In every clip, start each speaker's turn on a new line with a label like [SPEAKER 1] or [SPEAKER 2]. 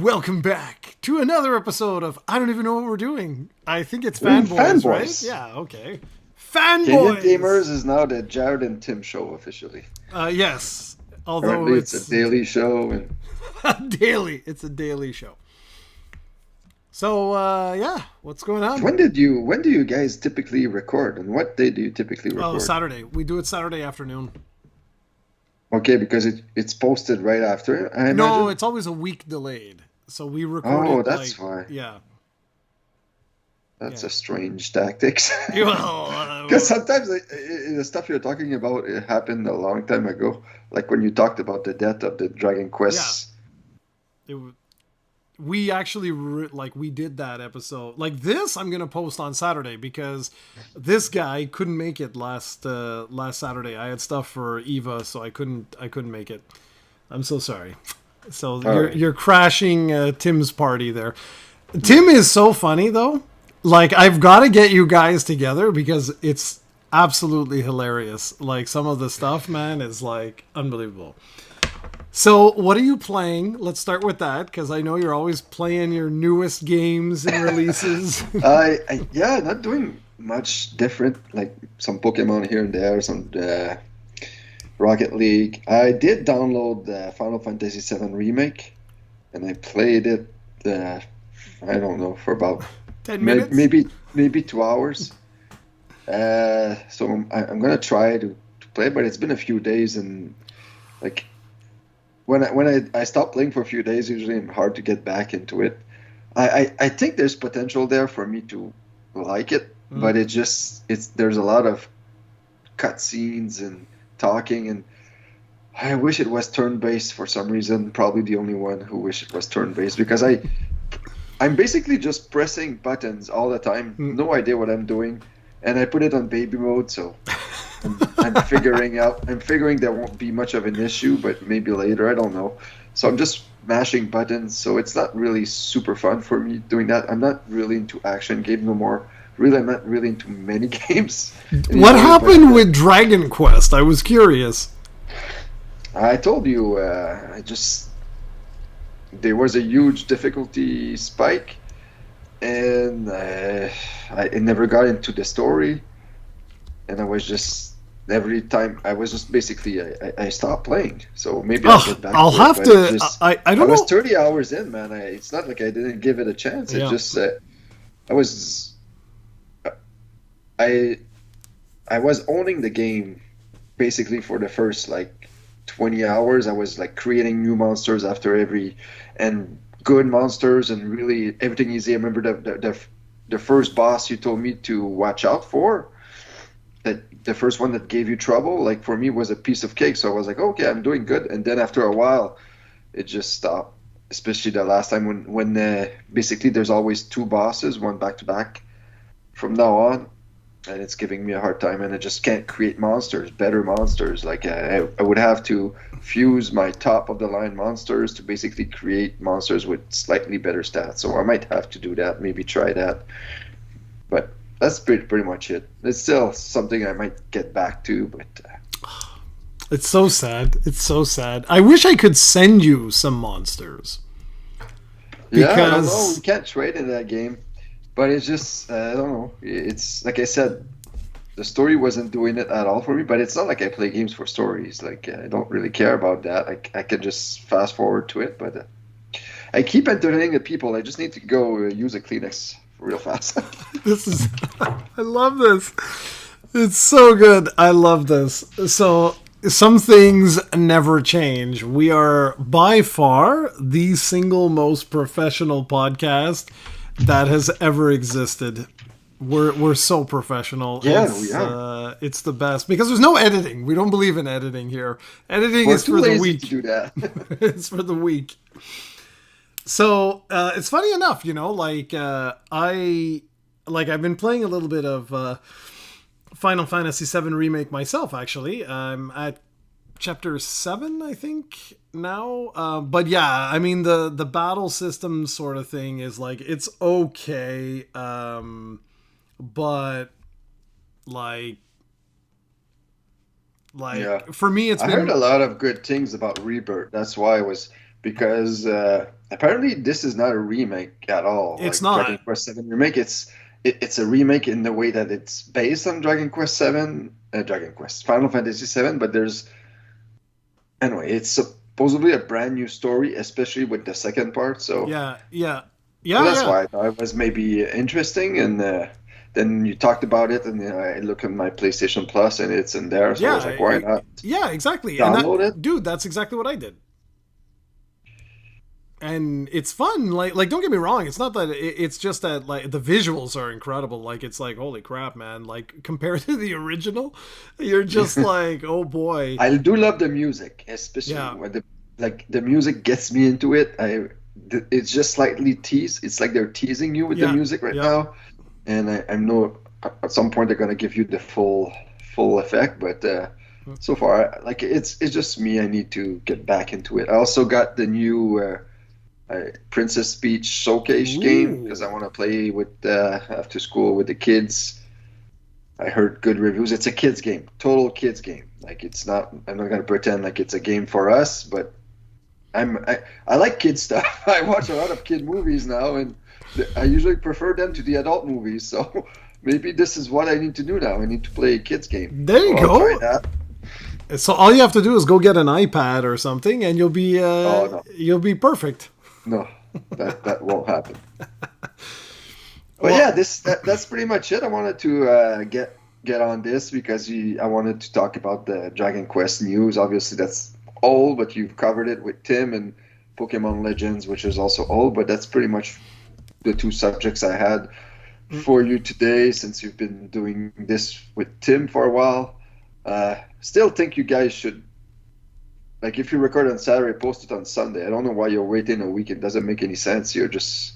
[SPEAKER 1] Welcome back to another episode of I don't even know what we're doing. I think it's Fanboyz, right? Yeah, okay.
[SPEAKER 2] Canadian
[SPEAKER 1] Fanboyz!
[SPEAKER 2] Gamers is now the Jarrod and Tim show officially.
[SPEAKER 1] Yes. Although
[SPEAKER 2] Apparently it's a daily show. And
[SPEAKER 1] it's a daily show. So, yeah, what's going on?
[SPEAKER 2] when do you guys typically record? And what day do you typically record?
[SPEAKER 1] Oh, Saturday. We do it Saturday afternoon.
[SPEAKER 2] Okay, because it's posted right after, I imagine?
[SPEAKER 1] No, it's always a week delayed. So we record it.
[SPEAKER 2] Oh, that's why.
[SPEAKER 1] Yeah.
[SPEAKER 2] That's a strange tactics.
[SPEAKER 1] Well,
[SPEAKER 2] Because sometimes the stuff you're talking about, it happened a long time ago. Like when you talked about the death of the Dragon Quest.
[SPEAKER 1] Yeah. We actually, we did that episode. Like this, I'm going to post on Saturday because this guy couldn't make it last Saturday. I had stuff for Eva, so I couldn't make it. I'm so sorry. So you're crashing Tim's party there. Tim is so funny, though. Like, I've got to get you guys together because it's absolutely hilarious. Like, some of the stuff, man, is, like, unbelievable. So, what are you playing? Let's start with that, because I know you're always playing your newest games and releases.
[SPEAKER 2] Not doing much different. Like, some Pokémon here and there, some Rocket League. I did download the Final Fantasy VII Remake, and I played it, I don't know, for about
[SPEAKER 1] 10 minutes?
[SPEAKER 2] Maybe 2 hours. So I'm gonna try to play, but it's been a few days, and like when I stop playing for a few days, usually I'm hard to get back into it. I think there's potential there for me to like it, but there's a lot of cutscenes and talking, and I wish it was turn-based for some reason. Probably the only one who wish it was turn-based, because I'm basically just pressing buttons all the time, no idea what I'm doing, and I put it on baby mode, so I'm figuring there won't be much of an issue, but maybe later, I don't know. So I'm just mashing buttons, so it's not really super fun for me doing that. I'm not really into action games no more. Really, I'm not really into many games anymore.
[SPEAKER 1] What happened with Dragon Quest? I was curious.
[SPEAKER 2] I told you, there was a huge difficulty spike, and I never got into the story, and I was just basically I stopped playing. So maybe I'll get back.
[SPEAKER 1] I'll have to. I don't know.
[SPEAKER 2] I was 30 hours in, man. It's not like I didn't give it a chance. It just I was owning the game basically for the first 20 hours. I was creating new monsters and good monsters, and really everything easy. I remember the first boss you told me to watch out for, that the first one that gave you trouble, for me was a piece of cake. So I was like, okay, I'm doing good. And then after a while, it just stopped. Especially the last time when basically there's always two bosses, one back to back from now on. And it's giving me a hard time, and I just can't create better monsters. I would have to fuse my top-of-the-line monsters to basically create monsters with slightly better stats. So I might have to do that, maybe try that. But that's pretty much it. It's still something I might get back to, but...
[SPEAKER 1] It's so sad. It's so sad. I wish I could send you some monsters.
[SPEAKER 2] Yeah, I don't know. We can't trade in that game. But it's just, I don't know. It's like I said, the story wasn't doing it at all for me. But it's not like I play games for stories. I don't really care about that. I can just fast forward to it. But I keep entertaining the people. I just need to go use a Kleenex real fast.
[SPEAKER 1] I love this. It's so good. I love this. So some things never change. We are by far the single most professional podcast that has ever existed. We're so professional.
[SPEAKER 2] Yeah, we are.
[SPEAKER 1] It's the best because there's no editing. We don't believe in editing here. Editing is for the week.
[SPEAKER 2] To do that.
[SPEAKER 1] It's for the week. So it's funny enough, I've been playing a little bit of Final Fantasy VII Remake myself. Actually, I'm at Chapter 7, I think, now. But yeah, I mean, the battle system sort of thing is it's okay. But
[SPEAKER 2] yeah.
[SPEAKER 1] For me, it's
[SPEAKER 2] I heard a lot of good things about Rebirth. That's why because apparently this is not a remake at all.
[SPEAKER 1] It's
[SPEAKER 2] Like Dragon
[SPEAKER 1] not.
[SPEAKER 2] Quest VII remake, it's a remake in the way that it's based on Dragon Quest VII, Dragon Quest, Final Fantasy VII, but there's anyway, it's supposedly a brand new story, especially with the second part. So,
[SPEAKER 1] Yeah, yeah,
[SPEAKER 2] so
[SPEAKER 1] yeah,
[SPEAKER 2] that's
[SPEAKER 1] yeah.
[SPEAKER 2] why I thought it was maybe interesting. And then you talked about it, and I look at my PlayStation Plus, and it's in there. So I was
[SPEAKER 1] Yeah,
[SPEAKER 2] like, why not
[SPEAKER 1] yeah, exactly. And
[SPEAKER 2] download it?
[SPEAKER 1] that, dude, that's exactly what I did. And it's fun. Like, don't get me wrong. It's not that. It's just that like the visuals are incredible. Like, it's like holy crap, man. Like compared to the original, you're just like, oh boy.
[SPEAKER 2] I do love the music, especially
[SPEAKER 1] Yeah,
[SPEAKER 2] when the music gets me into it. It's just slightly tease. It's like they're teasing you with the
[SPEAKER 1] yeah,
[SPEAKER 2] music right
[SPEAKER 1] yeah.
[SPEAKER 2] now, and I know at some point they're gonna give you the full effect. But so far, like it's just me. I need to get back into it. I also got the new Princess Peach Showcase game
[SPEAKER 1] Ooh.
[SPEAKER 2] because I want to play with after school with the kids. I heard good reviews. It's a kids game, total kids game. Like it's not. I'm not gonna pretend like it's a game for us, but I like kid stuff. I watch a lot of kid movies now, and I usually prefer them to the adult movies. So maybe this is what I need to do now. I need to play a kids game.
[SPEAKER 1] There you
[SPEAKER 2] So I'll try
[SPEAKER 1] go.
[SPEAKER 2] that.
[SPEAKER 1] So all you have to do is go get an iPad or something, and
[SPEAKER 2] Oh no,
[SPEAKER 1] you'll be perfect.
[SPEAKER 2] no, that won't happen. But
[SPEAKER 1] Well,
[SPEAKER 2] yeah, that's pretty much it. I wanted to get on this because I wanted to talk about the Dragon Quest news. Obviously, that's old, but you've covered it with Tim and Pokemon Legends, which is also old. But that's pretty much the two subjects I had for you today, since you've been doing this with Tim for a while. Still think you guys should, like, if you record on Saturday, post it on Sunday. I don't know why you're waiting a week. It doesn't make any sense. You're just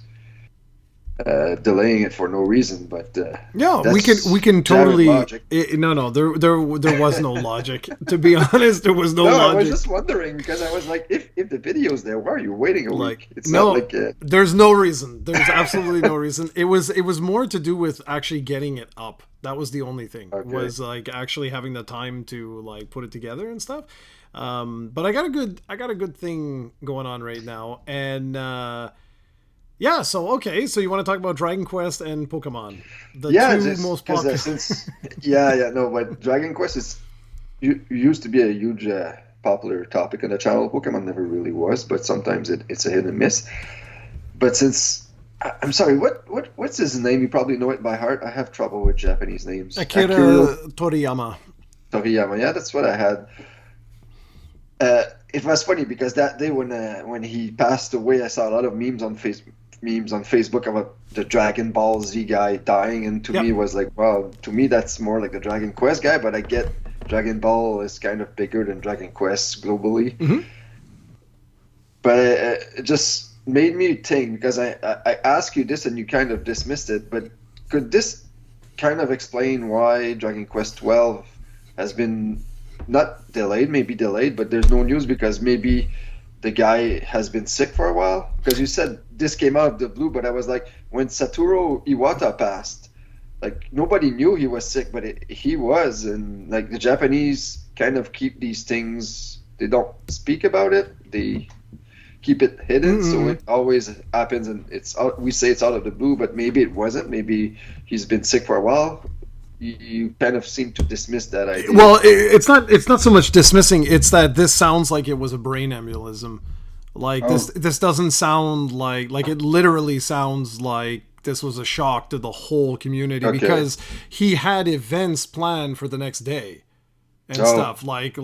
[SPEAKER 2] delaying it for no reason. But
[SPEAKER 1] yeah,
[SPEAKER 2] that's
[SPEAKER 1] we can
[SPEAKER 2] Jarrod
[SPEAKER 1] totally.
[SPEAKER 2] logic.
[SPEAKER 1] No, there was no logic. To be honest, there was no
[SPEAKER 2] No, I was
[SPEAKER 1] logic.
[SPEAKER 2] just wondering because I was like, if the video's there, why are you waiting a
[SPEAKER 1] Like
[SPEAKER 2] week? It's not
[SPEAKER 1] no,
[SPEAKER 2] like
[SPEAKER 1] there's no reason. There's absolutely no reason. It was more to do with actually getting it up. That was the only thing.
[SPEAKER 2] okay.
[SPEAKER 1] Was like actually having the time to like put it together and stuff. But I got a good thing going on right now, and yeah. So okay, so you want to talk about Dragon Quest and Pokemon, the
[SPEAKER 2] Yeah,
[SPEAKER 1] two
[SPEAKER 2] just
[SPEAKER 1] most
[SPEAKER 2] because
[SPEAKER 1] popular.
[SPEAKER 2] since no, but Dragon Quest is used to be a huge popular topic on the channel. Pokemon never really was, but sometimes it's a hit and miss. But since I'm sorry, what's his name? You probably know it by heart. I have trouble with Japanese names.
[SPEAKER 1] Akira Toriyama.
[SPEAKER 2] Toriyama. Yeah, that's what I had. It was funny because that day when he passed away, I saw a lot of memes on Facebook about the Dragon Ball Z guy dying, and to
[SPEAKER 1] Yep.
[SPEAKER 2] me it was like, wow, to me that's more like the Dragon Quest guy, but I get Dragon Ball is kind of bigger than Dragon Quest globally.
[SPEAKER 1] Hmm.
[SPEAKER 2] But it just made me think because I asked you this and you kind of dismissed it, but could this kind of explain why Dragon Quest XII has been not delayed, maybe delayed, but there's no news because maybe the guy has been sick for a while? Because you said this came out of the blue, but I was like, when Satoru Iwata passed, like nobody knew he was sick, but he was, and like the Japanese kind of keep these things. They don't speak about it. They keep it hidden, so it always happens, and we say it's out of the blue, but maybe it wasn't. Maybe he's been sick for a while. You kind of seem to dismiss that idea.
[SPEAKER 1] Well, it's not so much dismissing. It's that this sounds like it was a brain embolism. Like this doesn't sound like it literally sounds like this was a shock to the whole community
[SPEAKER 2] Okay.
[SPEAKER 1] because he had events planned for the next day and stuff like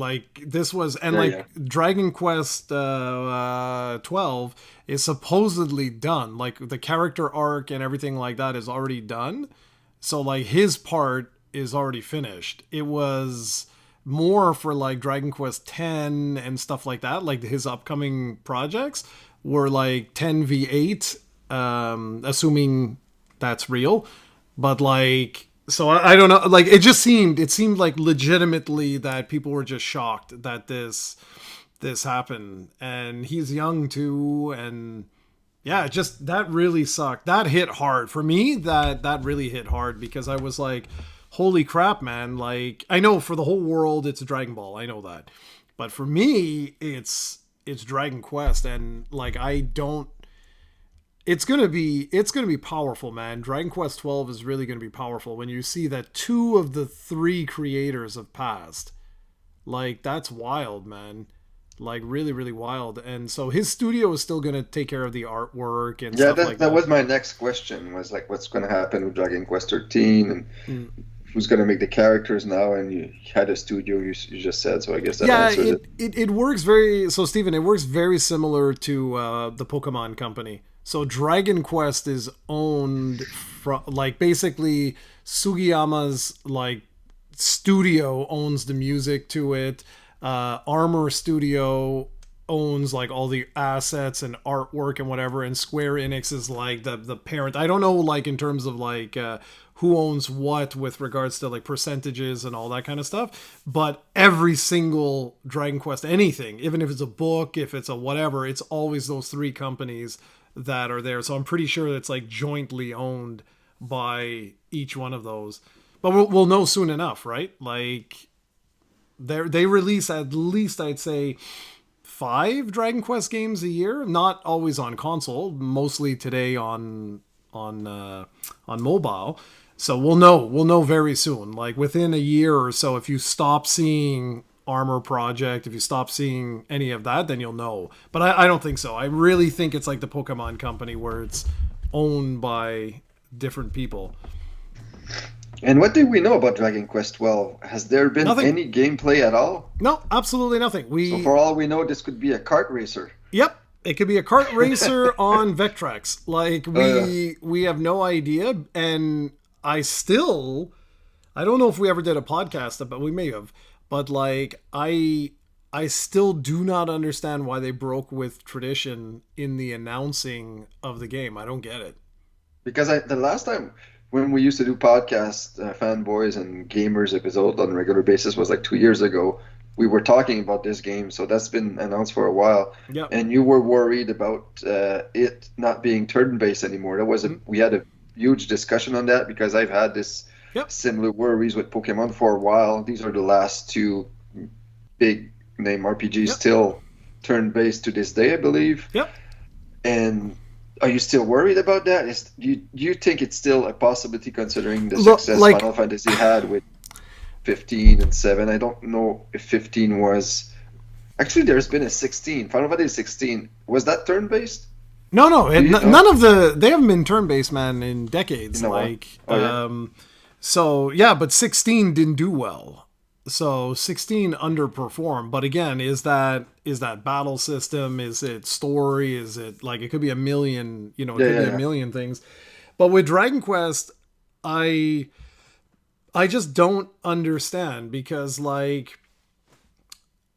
[SPEAKER 1] this was and
[SPEAKER 2] Yeah,
[SPEAKER 1] like
[SPEAKER 2] yeah.
[SPEAKER 1] Dragon Quest 12 is supposedly done. Like the character arc and everything like that is already done. So like his part is already finished. It was more for like Dragon Quest X and stuff like that. Like his upcoming projects were like 10v8, assuming that's real. But like, so I don't know. Like it seemed like legitimately that people were just shocked that this happened, and he's young too, and yeah, just that really sucked. That hit hard for me. That really hit hard because I was like, "Holy crap, man!" Like I know for the whole world it's a Dragon Ball. I know that, but for me it's Dragon Quest, and like I don't it's gonna be powerful, man. Dragon Quest XII is really gonna be powerful when you see that 2 of the 3 creators have passed. Like, that's wild, man. Like, really, really wild. And so his studio is still gonna take care of the artwork and
[SPEAKER 2] Yeah,
[SPEAKER 1] stuff like
[SPEAKER 2] that
[SPEAKER 1] that.
[SPEAKER 2] was my next question. Was like, what's going to happen with Dragon Quest 13, and
[SPEAKER 1] Mm.
[SPEAKER 2] who's going to make the characters now? And you had a studio, you just said. So I guess that
[SPEAKER 1] Yeah,
[SPEAKER 2] answers it.
[SPEAKER 1] it works very so, Steven, it works very similar to the Pokemon company. So Dragon Quest is owned from, like, basically Sugiyama's like studio owns the music to it. Armor Studio owns like all the assets and artwork and whatever, and Square Enix is like the parent. I don't know, like, in terms of like who owns what with regards to like percentages and all that kind of stuff, but every single Dragon Quest anything, even if it's a book, if it's a whatever, it's always those 3 companies that are there. So I'm pretty sure it's like jointly owned by each one of those, but we'll know soon enough, right? Like, they release at least, I'd say, 5 Dragon Quest games a year. Not always on console, mostly today on mobile. So we'll know very soon. Like, within a year or so, if you stop seeing Armor Project, if you stop seeing any of that, then you'll know. But I don't think so. I really think it's like the Pokemon company, where it's owned by different people.
[SPEAKER 2] And what do we know about Dragon Quest 12? Has there been
[SPEAKER 1] Nothing.
[SPEAKER 2] any gameplay at all?
[SPEAKER 1] No, absolutely nothing.
[SPEAKER 2] So for all we know, this could be a kart racer.
[SPEAKER 1] Yep, it could be a kart racer on Vectrex. Like, we have no idea, and I don't know if we ever did a podcast, but we may have. But like, I still do not understand why they broke with tradition in the announcing of the game. I don't get it.
[SPEAKER 2] Because the last time when we used to do podcast Fanboyz and Gamers episode on a regular basis was like 2 years ago. We were talking about this game, so that's been announced for a while.
[SPEAKER 1] Yep.
[SPEAKER 2] And you were worried about it not being turn-based anymore. We had a huge discussion on that, because I've had this similar worries with Pokemon for a while. These are the last 2 big name RPGs still turn-based to this day, I believe.
[SPEAKER 1] Yep.
[SPEAKER 2] And are you still worried about that? Do you think it's still a possibility, considering the success Final Fantasy had with 15 and 7? I don't know if 15 was... Actually, there's been a 16. Final Fantasy 16. Was that turn-based?
[SPEAKER 1] No. None of they haven't been turn-based, man, in decades. So, yeah, but 16 didn't do well. So 16 underperformed. But again, is that battle system? Is it story? Is it like, it could be a million, it could be a million things. But with Dragon Quest, I just don't understand, because like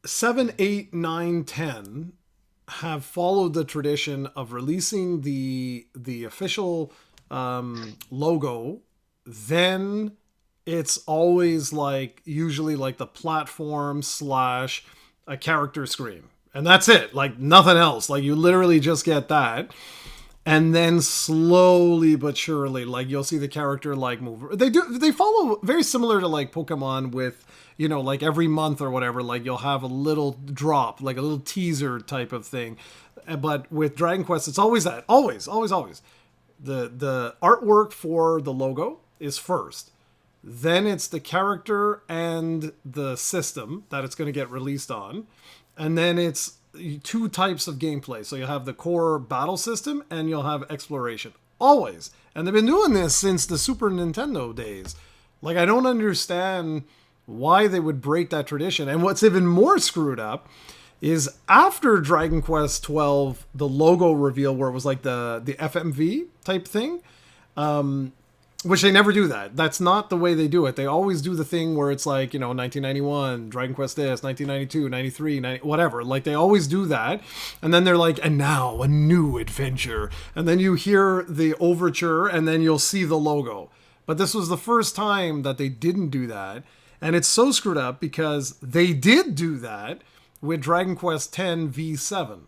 [SPEAKER 1] 7, 8, 9, 10 have followed the tradition of releasing the official logo, then it's always like usually like the platform / a character screen, and that's it. Like, nothing else. Like, you literally just get that, and then slowly but surely, like, you'll see the character like move. They follow very similar to like Pokemon, with like every month or whatever, like you'll have a little drop, like a little teaser type of thing. But with Dragon Quest, it's always that. Always. The artwork for the logo is first. Then it's the character and the system that it's going to get released on. And then it's 2 types of gameplay. So you'll have the core battle system and you'll have exploration. Always. And they've been doing this since the Super Nintendo days. Like, I don't understand why they would break that tradition. And what's even more screwed up is after Dragon Quest XII, the logo reveal, where it was like the FMV type thing, which they never do that. That's not the way they do it. They always do the thing where it's like, 1991, Dragon Quest this, 1992, 93, whatever. Like, they always do that. And then they're like, and now a new adventure. And then you hear the overture, and then you'll see the logo. But this was the first time that they didn't do that. And it's so screwed up, because they did do that with Dragon Quest X V7.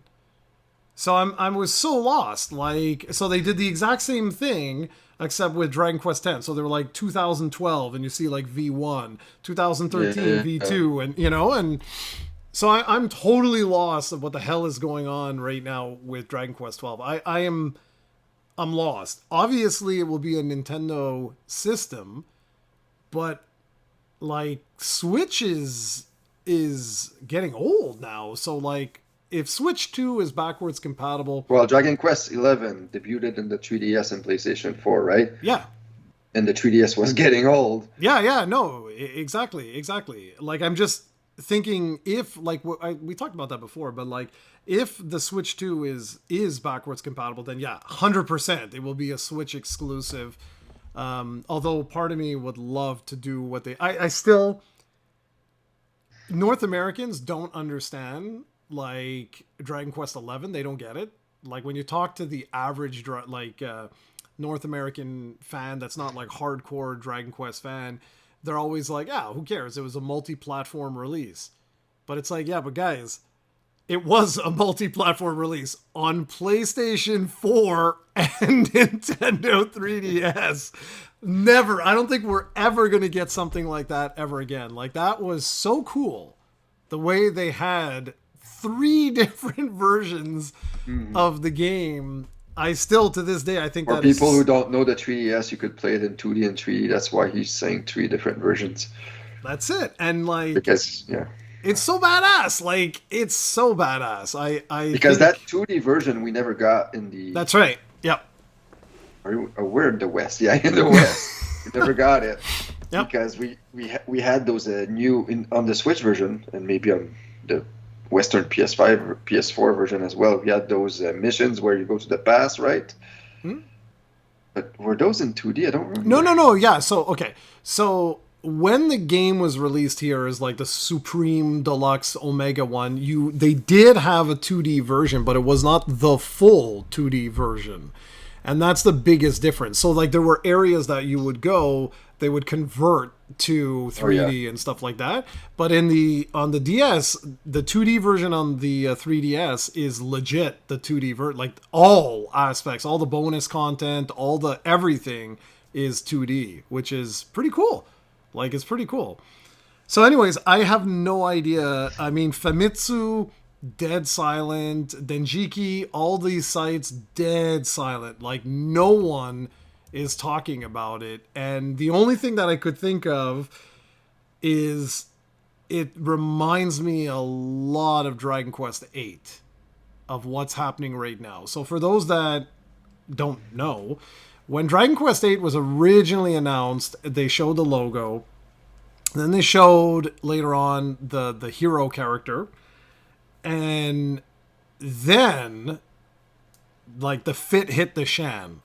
[SPEAKER 1] So I was so lost. Like, so they did the exact same thing, except with Dragon Quest X. So they were like 2012, and you see like V1, 2013 V2, and and so I'm totally lost of what the hell is going on right now with Dragon Quest XII. I'm lost. Obviously, it will be a Nintendo system, but like Switch is getting old now. So like, if Switch 2 is backwards compatible,
[SPEAKER 2] Well, Dragon Quest XI debuted in the 3DS and PlayStation 4, right?
[SPEAKER 1] yeah,
[SPEAKER 2] And the 3DS was getting old.
[SPEAKER 1] yeah, no, exactly. Like, I'm just thinking if like we talked about that before, but like if the Switch 2 is backwards compatible, then yeah, 100% it will be a Switch exclusive. Although part of me would love to do what I still, North Americans don't understand like Dragon Quest XI. They don't get it. Like when you talk to the average North American fan that's not like hardcore Dragon Quest fan, they're always like, yeah, who cares? It was a multi-platform release. But it's like, yeah, but guys, it was a multi-platform release on PlayStation 4 and Nintendo 3DS. Never. I don't think we're ever going to get something like that ever again. Like, that was so cool. The way they had 3 different versions of the game. I still, to this day, I think
[SPEAKER 2] For people who don't know the 3DS, you could play it in 2D and 3D. That's why he's saying 3 different versions.
[SPEAKER 1] That's it. And like,
[SPEAKER 2] because yeah,
[SPEAKER 1] it's so badass. Like, it's so badass.
[SPEAKER 2] Because
[SPEAKER 1] think,
[SPEAKER 2] that 2D version we never got in the.
[SPEAKER 1] That's right. Yep.
[SPEAKER 2] We're in the West. Yeah, in the West. We never got it.
[SPEAKER 1] Yep.
[SPEAKER 2] Because we had those new on the Switch version and maybe on the Western PS5 or PS4 version as well. We had those missions where you go to the past, right? But were those in 2D? I don't remember.
[SPEAKER 1] No. Yeah. So, okay. So when the game was released here as like the Supreme Deluxe Omega one, they did have a 2D version, but it was not the full 2D version. And that's the biggest difference. So like there were areas that you would go, they would convert to 3D and stuff like that. But on the DS, the 2D version on the 3DS is legit the 2D version. Like all aspects, all the bonus content, all the everything is 2D, which is pretty cool. Like, it's pretty cool. So anyways, I have no idea. I mean, Famitsu, dead silent. Denjiki, all these sites, dead silent. Like, no one is talking about it. And the only thing that I could think of is it reminds me a lot of Dragon Quest VIII, of what's happening right now. So for those that don't know, when Dragon Quest VIII was originally announced, they showed the logo. Then they showed later on the hero character. And then, like, the fit hit the shan.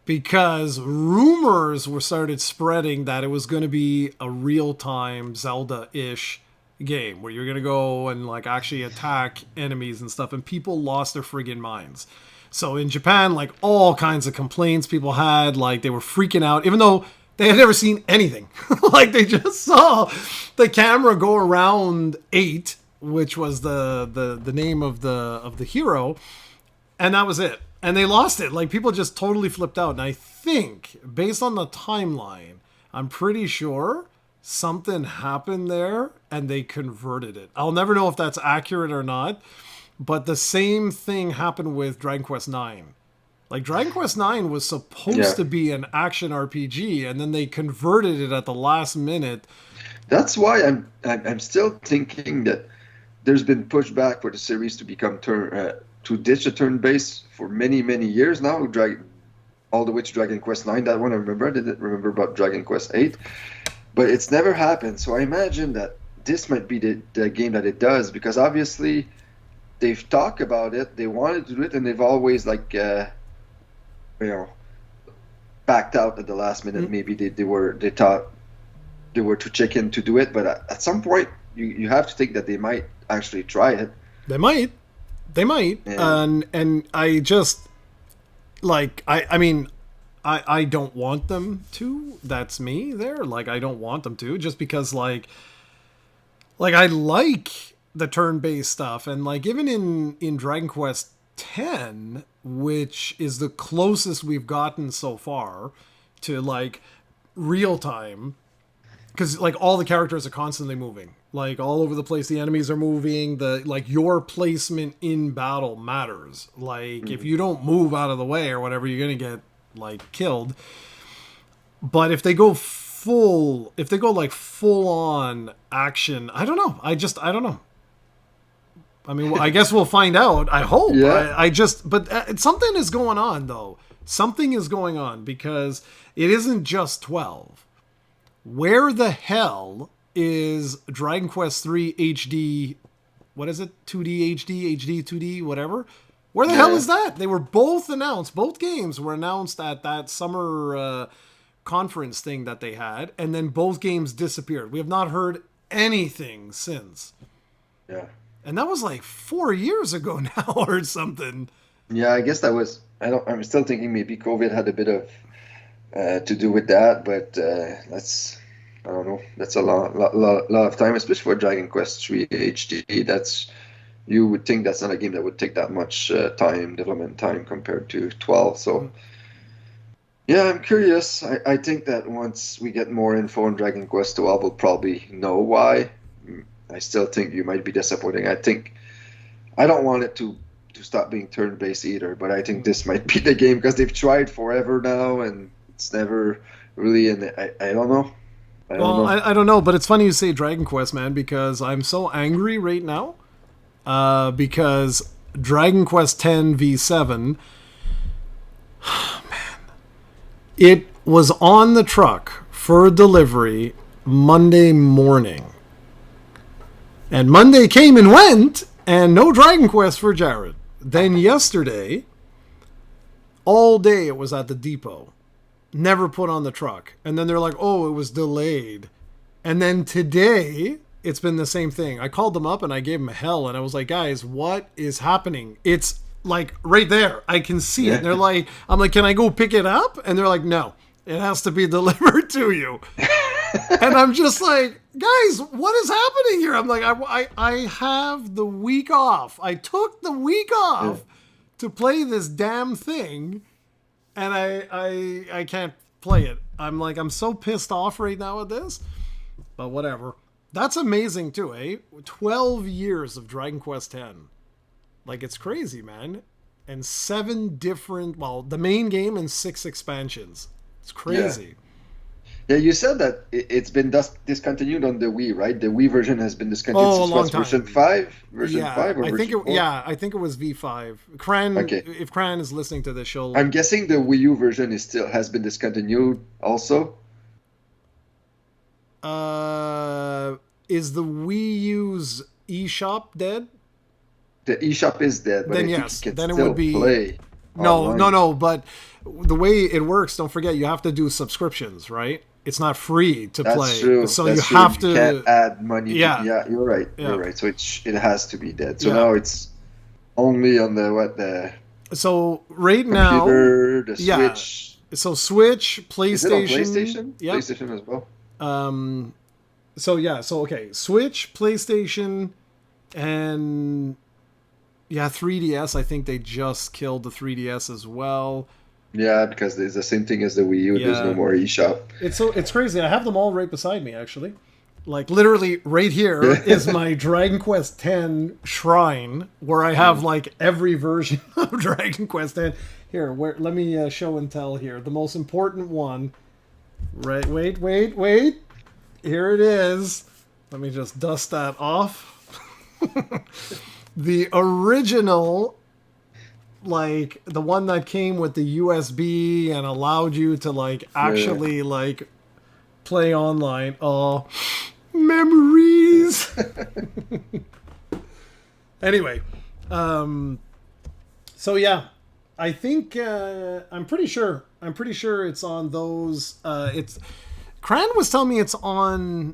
[SPEAKER 1] Because rumors were started spreading that it was going to be a real-time Zelda-ish game where you're going to go and like actually attack enemies and stuff, and people lost their friggin' minds. So in Japan, like all kinds of complaints people had, like they were freaking out, even though they had never seen anything. Like they just saw the camera go around 8, which was the name of the hero, and that was it. And they lost it. Like, people just totally flipped out. And I think, based on the timeline, I'm pretty sure something happened there and they converted it. I'll never know if that's accurate or not. But the same thing happened with Dragon Quest IX. Like, Dragon Quest IX was supposed to be an action RPG, and then they converted it at the last minute.
[SPEAKER 2] That's why I'm still thinking that there's been pushback for the series to become to ditch a turn-based for many, many years now, all the way to Dragon Quest IX. That one I remember. I didn't remember about Dragon Quest VIII. But it's never happened. So I imagine that this might be the game that it does, because obviously they've talked about it, they wanted to do it, and they've always, like, backed out at the last minute. Mm-hmm. Maybe they thought they were too chicken to do it. But at some point, you have to think that they might actually try it.
[SPEAKER 1] They might. And I just, like, I mean, I don't want them to. That's me there. Like, I don't want them to, just because, like I like the turn-based stuff. And, like, even in Dragon Quest X, which is the closest we've gotten so far to, like, real-time, because, like, all the characters are constantly moving. like all over the place. The enemies are moving. Like your placement in battle matters. Like if you don't move out of the way or whatever, you're gonna get like killed. But if they go like full on action, I don't know. I don't know. I mean, I guess we'll find out. I hope.
[SPEAKER 2] Yeah.
[SPEAKER 1] But something is going on though. Something is going on because it isn't just 12. Where the hell is Dragon Quest III HD? What is it? 2D HD, HD 2D, whatever. Where the hell is that? They were both announced. Both games were announced at that summer conference thing that they had, and then both games disappeared. We have not heard anything since.
[SPEAKER 2] Yeah.
[SPEAKER 1] And that was like 4 years ago now or something.
[SPEAKER 2] Yeah, I guess that was. I'm still thinking maybe COVID had a bit of to do with that, but I don't know. That's a lot of time, especially for Dragon Quest III HD. You would think that's not a game that would take that much development time compared to 12. So, yeah, I'm curious. I think that once we get more info on Dragon Quest 12, we'll probably know why. I still think you might be disappointing. I don't want it to stop being turn-based either, but I think this might be the game because they've tried forever now and it's never really. And I don't know.
[SPEAKER 1] I don't know, but it's funny you say Dragon Quest, man, because I'm so angry right now. Because Dragon Quest X V7, man, it was on the truck for delivery Monday morning. And Monday came and went, and no Dragon Quest for Jarrod. Then yesterday, all day it was at the depot. Never put on the truck. And then they're like, oh, it was delayed. And then today, it's been the same thing. I called them up and I gave them hell. And I was like, guys, what is happening? It's like right there. I can see it. And they're like, I'm like, can I go pick it up? And they're like, no, it has to be delivered to you. And I'm just like, guys, what is happening here? I'm like, I have the week off. I took the week off to play this damn thing. And I can't play it. I'm like, I'm so pissed off right now at this. But whatever. That's amazing too, eh? 12 years of Dragon Quest X. Like, it's crazy, man. And 7 different, the main game and 6 expansions. It's crazy.
[SPEAKER 2] Yeah, you said that it's been discontinued on the Wii, right? The Wii version has been discontinued since
[SPEAKER 1] a long time.
[SPEAKER 2] Version 5? Version 5 or
[SPEAKER 1] I think
[SPEAKER 2] version 4?
[SPEAKER 1] I think it was V5. If Cran is listening to this, she'll...
[SPEAKER 2] I'm guessing the Wii U version has been discontinued also.
[SPEAKER 1] Is the Wii U's eShop dead?
[SPEAKER 2] The eShop is dead, but
[SPEAKER 1] then
[SPEAKER 2] I
[SPEAKER 1] yes,
[SPEAKER 2] think you can
[SPEAKER 1] then it
[SPEAKER 2] still
[SPEAKER 1] would be
[SPEAKER 2] play
[SPEAKER 1] no,
[SPEAKER 2] online.
[SPEAKER 1] but the way it works, don't forget you have to do subscriptions, right? It's not free to play.
[SPEAKER 2] That's true.
[SPEAKER 1] So
[SPEAKER 2] That's
[SPEAKER 1] you
[SPEAKER 2] true.
[SPEAKER 1] have to
[SPEAKER 2] Can't add money.
[SPEAKER 1] Yeah.
[SPEAKER 2] You're right.
[SPEAKER 1] Yeah.
[SPEAKER 2] You're right. So it has to be dead. So now it's only on the
[SPEAKER 1] So right
[SPEAKER 2] computer,
[SPEAKER 1] now,
[SPEAKER 2] the Switch.
[SPEAKER 1] So Switch, PlayStation.
[SPEAKER 2] Is it on PlayStation?
[SPEAKER 1] Yep.
[SPEAKER 2] PlayStation as well.
[SPEAKER 1] So okay, Switch, PlayStation, and 3DS. I think they just killed the 3DS as well.
[SPEAKER 2] Yeah, because there's the same thing as the Wii U. There's no more eShop.
[SPEAKER 1] It's crazy. I have them all right beside me, actually. Like literally right here is my Dragon Quest X shrine, where I have like every version of Dragon Quest X. Here, let me show and tell here. The most important one. Right. Wait. Here it is. Let me just dust that off. The original, like the one that came with the USB and allowed you to like actually like play online. Oh, memories. Anyway, so yeah, I think I'm pretty sure it's on those. It's Cran was telling me it's on.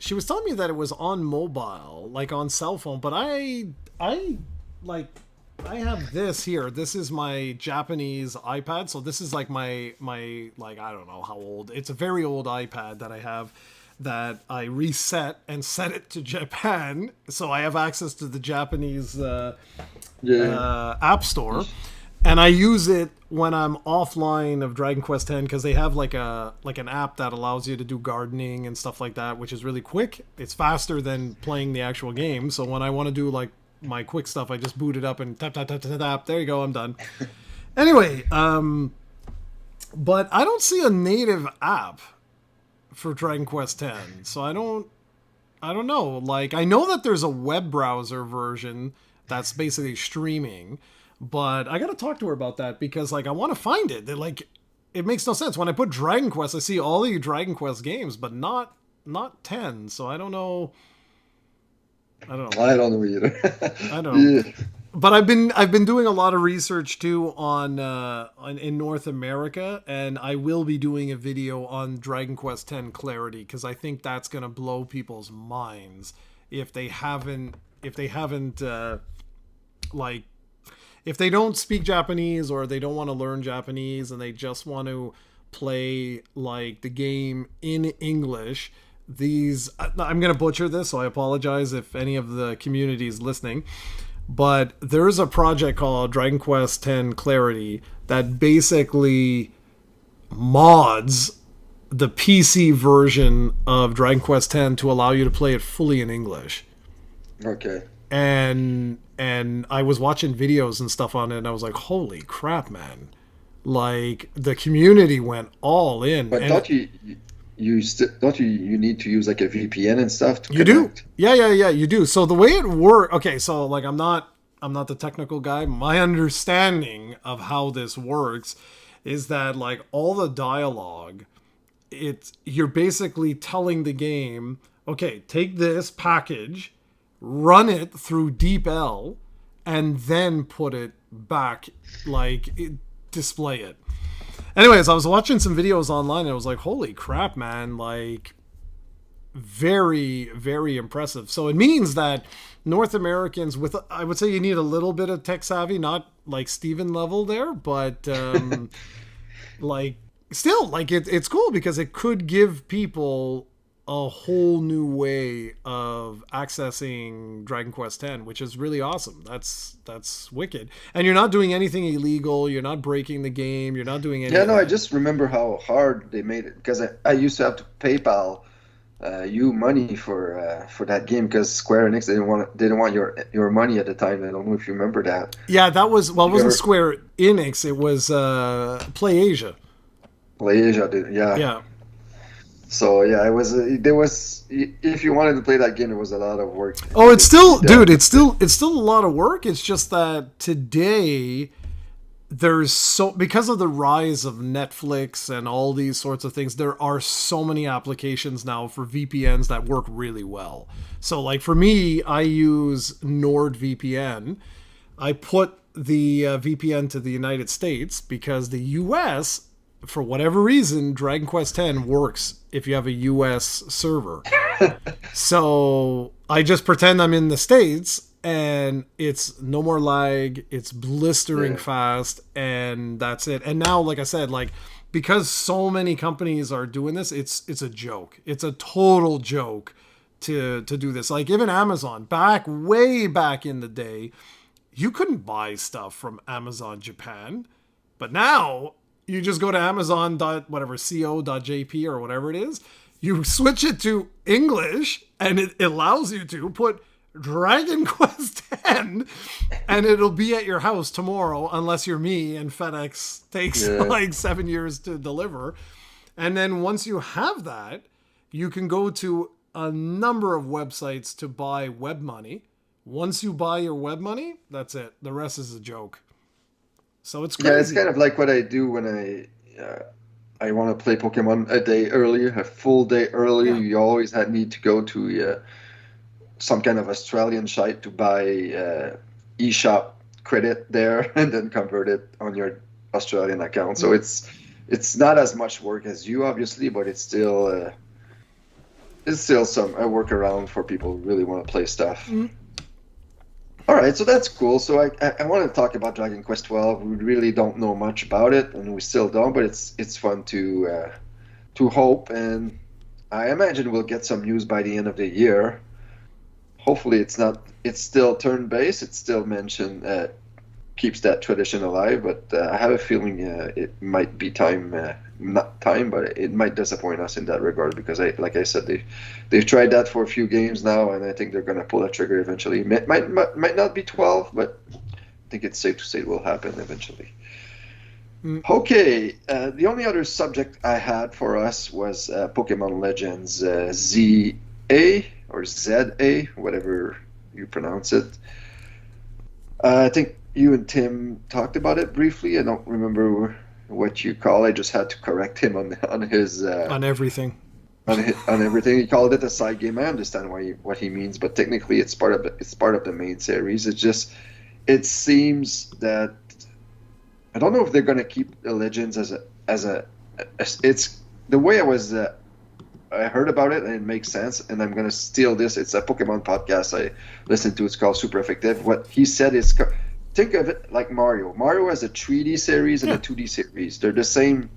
[SPEAKER 1] She was telling me that it was on mobile, like on cell phone, but I have this here. This is my Japanese iPad. So this is like my like, I don't know how old. It's a very old iPad that I have that I reset and set it to Japan. So I have access to the Japanese app store. and I use it when I'm offline of Dragon Quest X because they have like an app that allows you to do gardening and stuff like that, which is really quick. It's faster than playing the actual game. So when I want to do like my quick stuff, I just boot it up and tap tap tap tap tap. There you go, I'm done. Anyway, but I don't see a native app for Dragon Quest X, so I don't know. Like, I know that there's a web browser version that's basically streaming, but I gotta talk to her about that because, like, I want to find it. Like, it makes no sense. When I put Dragon Quest, I see all the Dragon Quest games, but not 10. So I don't know. I don't know
[SPEAKER 2] either.
[SPEAKER 1] I don't know.
[SPEAKER 2] Yeah.
[SPEAKER 1] But I've been doing a lot of research too on in North America, and I will be doing a video on Dragon Quest X Clarity because I think that's gonna blow people's minds if they haven't like if they don't speak Japanese or they don't want to learn Japanese and they just want to play like the game in English. I'm gonna butcher this, so I apologize if any of the community is listening. But there's a project called Dragon Quest X Clarity that basically mods the PC version of Dragon Quest X to allow you to play it fully in English.
[SPEAKER 2] Okay.
[SPEAKER 1] And I was watching videos and stuff on it, and I was like, holy crap, man. Like, the community went all in.
[SPEAKER 2] But don't you need to use like a VPN and stuff to
[SPEAKER 1] connect?
[SPEAKER 2] Do.
[SPEAKER 1] Yeah, you do. So the way it works, okay, so like I'm not the technical guy. My understanding of how this works is that like all the dialogue, you're basically telling the game, okay, take this package, run it through DeepL, and then put it back, like display it. Anyways, I was watching some videos online and I was like, holy crap, man, like very, very impressive. So it means that North Americans I would say you need a little bit of tech savvy, not like Steven level there, but like still like it's cool because it could give people a whole new way of accessing Dragon Quest X, which is really awesome. That's wicked. And you're not doing anything illegal. You're not breaking the game. You're not doing anything.
[SPEAKER 2] Yeah, no, I just remember how hard they made it because I used to have to PayPal you money for that game because Square Enix didn't want your money at the time. I don't know if you remember that.
[SPEAKER 1] Yeah, that was, well, it wasn't Square Enix. It was PlayAsia.
[SPEAKER 2] PlayAsia did, yeah.
[SPEAKER 1] Yeah.
[SPEAKER 2] So yeah, there was if you wanted to play that game, it was a lot of work.
[SPEAKER 1] Oh, it's still, dude, it's still a lot of work. It's just that today because of the rise of Netflix and all these sorts of things, there are so many applications now for VPNs that work really well. So like for me, I use NordVPN. I put the VPN to the United States because the US, for whatever reason, Dragon Quest X works if you have a US server. So I just pretend I'm in the States and it's no more lag, it's blistering fast, and that's it. And now, like I said, like because so many companies are doing this, it's a joke. It's a total joke to do this. Like even Amazon, way back in the day, you couldn't buy stuff from Amazon Japan, but now you just go to Amazon.co.jp or whatever it is. You switch it to English, and it allows you to put Dragon Quest X, and it'll be at your house tomorrow, unless you're me and FedEx takes like 7 years to deliver. And then once you have that, you can go to a number of websites to buy web money. Once you buy your web money, that's it. The rest is a joke. So it's crazy.
[SPEAKER 2] Yeah, it's kind of like what I do when I want to play Pokemon a day earlier, a full day earlier. Yeah. You always need to go to some kind of Australian site to buy eShop credit there and then convert it on your Australian account. So it's not as much work as you, obviously, but it's still some a workaround for people who really want to play stuff. Mm-hmm. All right, so that's cool. So I want to talk about Dragon Quest XII. We really don't know much about it, and we still don't, but it's fun to hope, and I imagine we'll get some news by the end of the year. Hopefully it's still turn-based. It's still mentioned keeps that tradition alive. But I have a feeling it might be time, not time, but it might disappoint us in that regard because, like I said, they've tried that for a few games now, and I think they're going to pull a trigger eventually. Might not be 12, but I think it's safe to say it will happen eventually. Okay, the only other subject I had for us was Pokemon Legends ZA or ZA, whatever you pronounce it. I think you and Tim talked about it briefly. I don't remember what you call. I just had to correct him on his
[SPEAKER 1] on everything.
[SPEAKER 2] On everything. He called it a side game. I understand what he means, but technically it's part of the main series. It seems that I don't know if they're going to keep the Legends as it's the way I heard about it and it makes sense, and I'm going to steal this. It's a Pokemon podcast I listened to. It's called Super Effective. What he said is, think of it like Mario. Mario has a 3D series and a 2D series. They're the same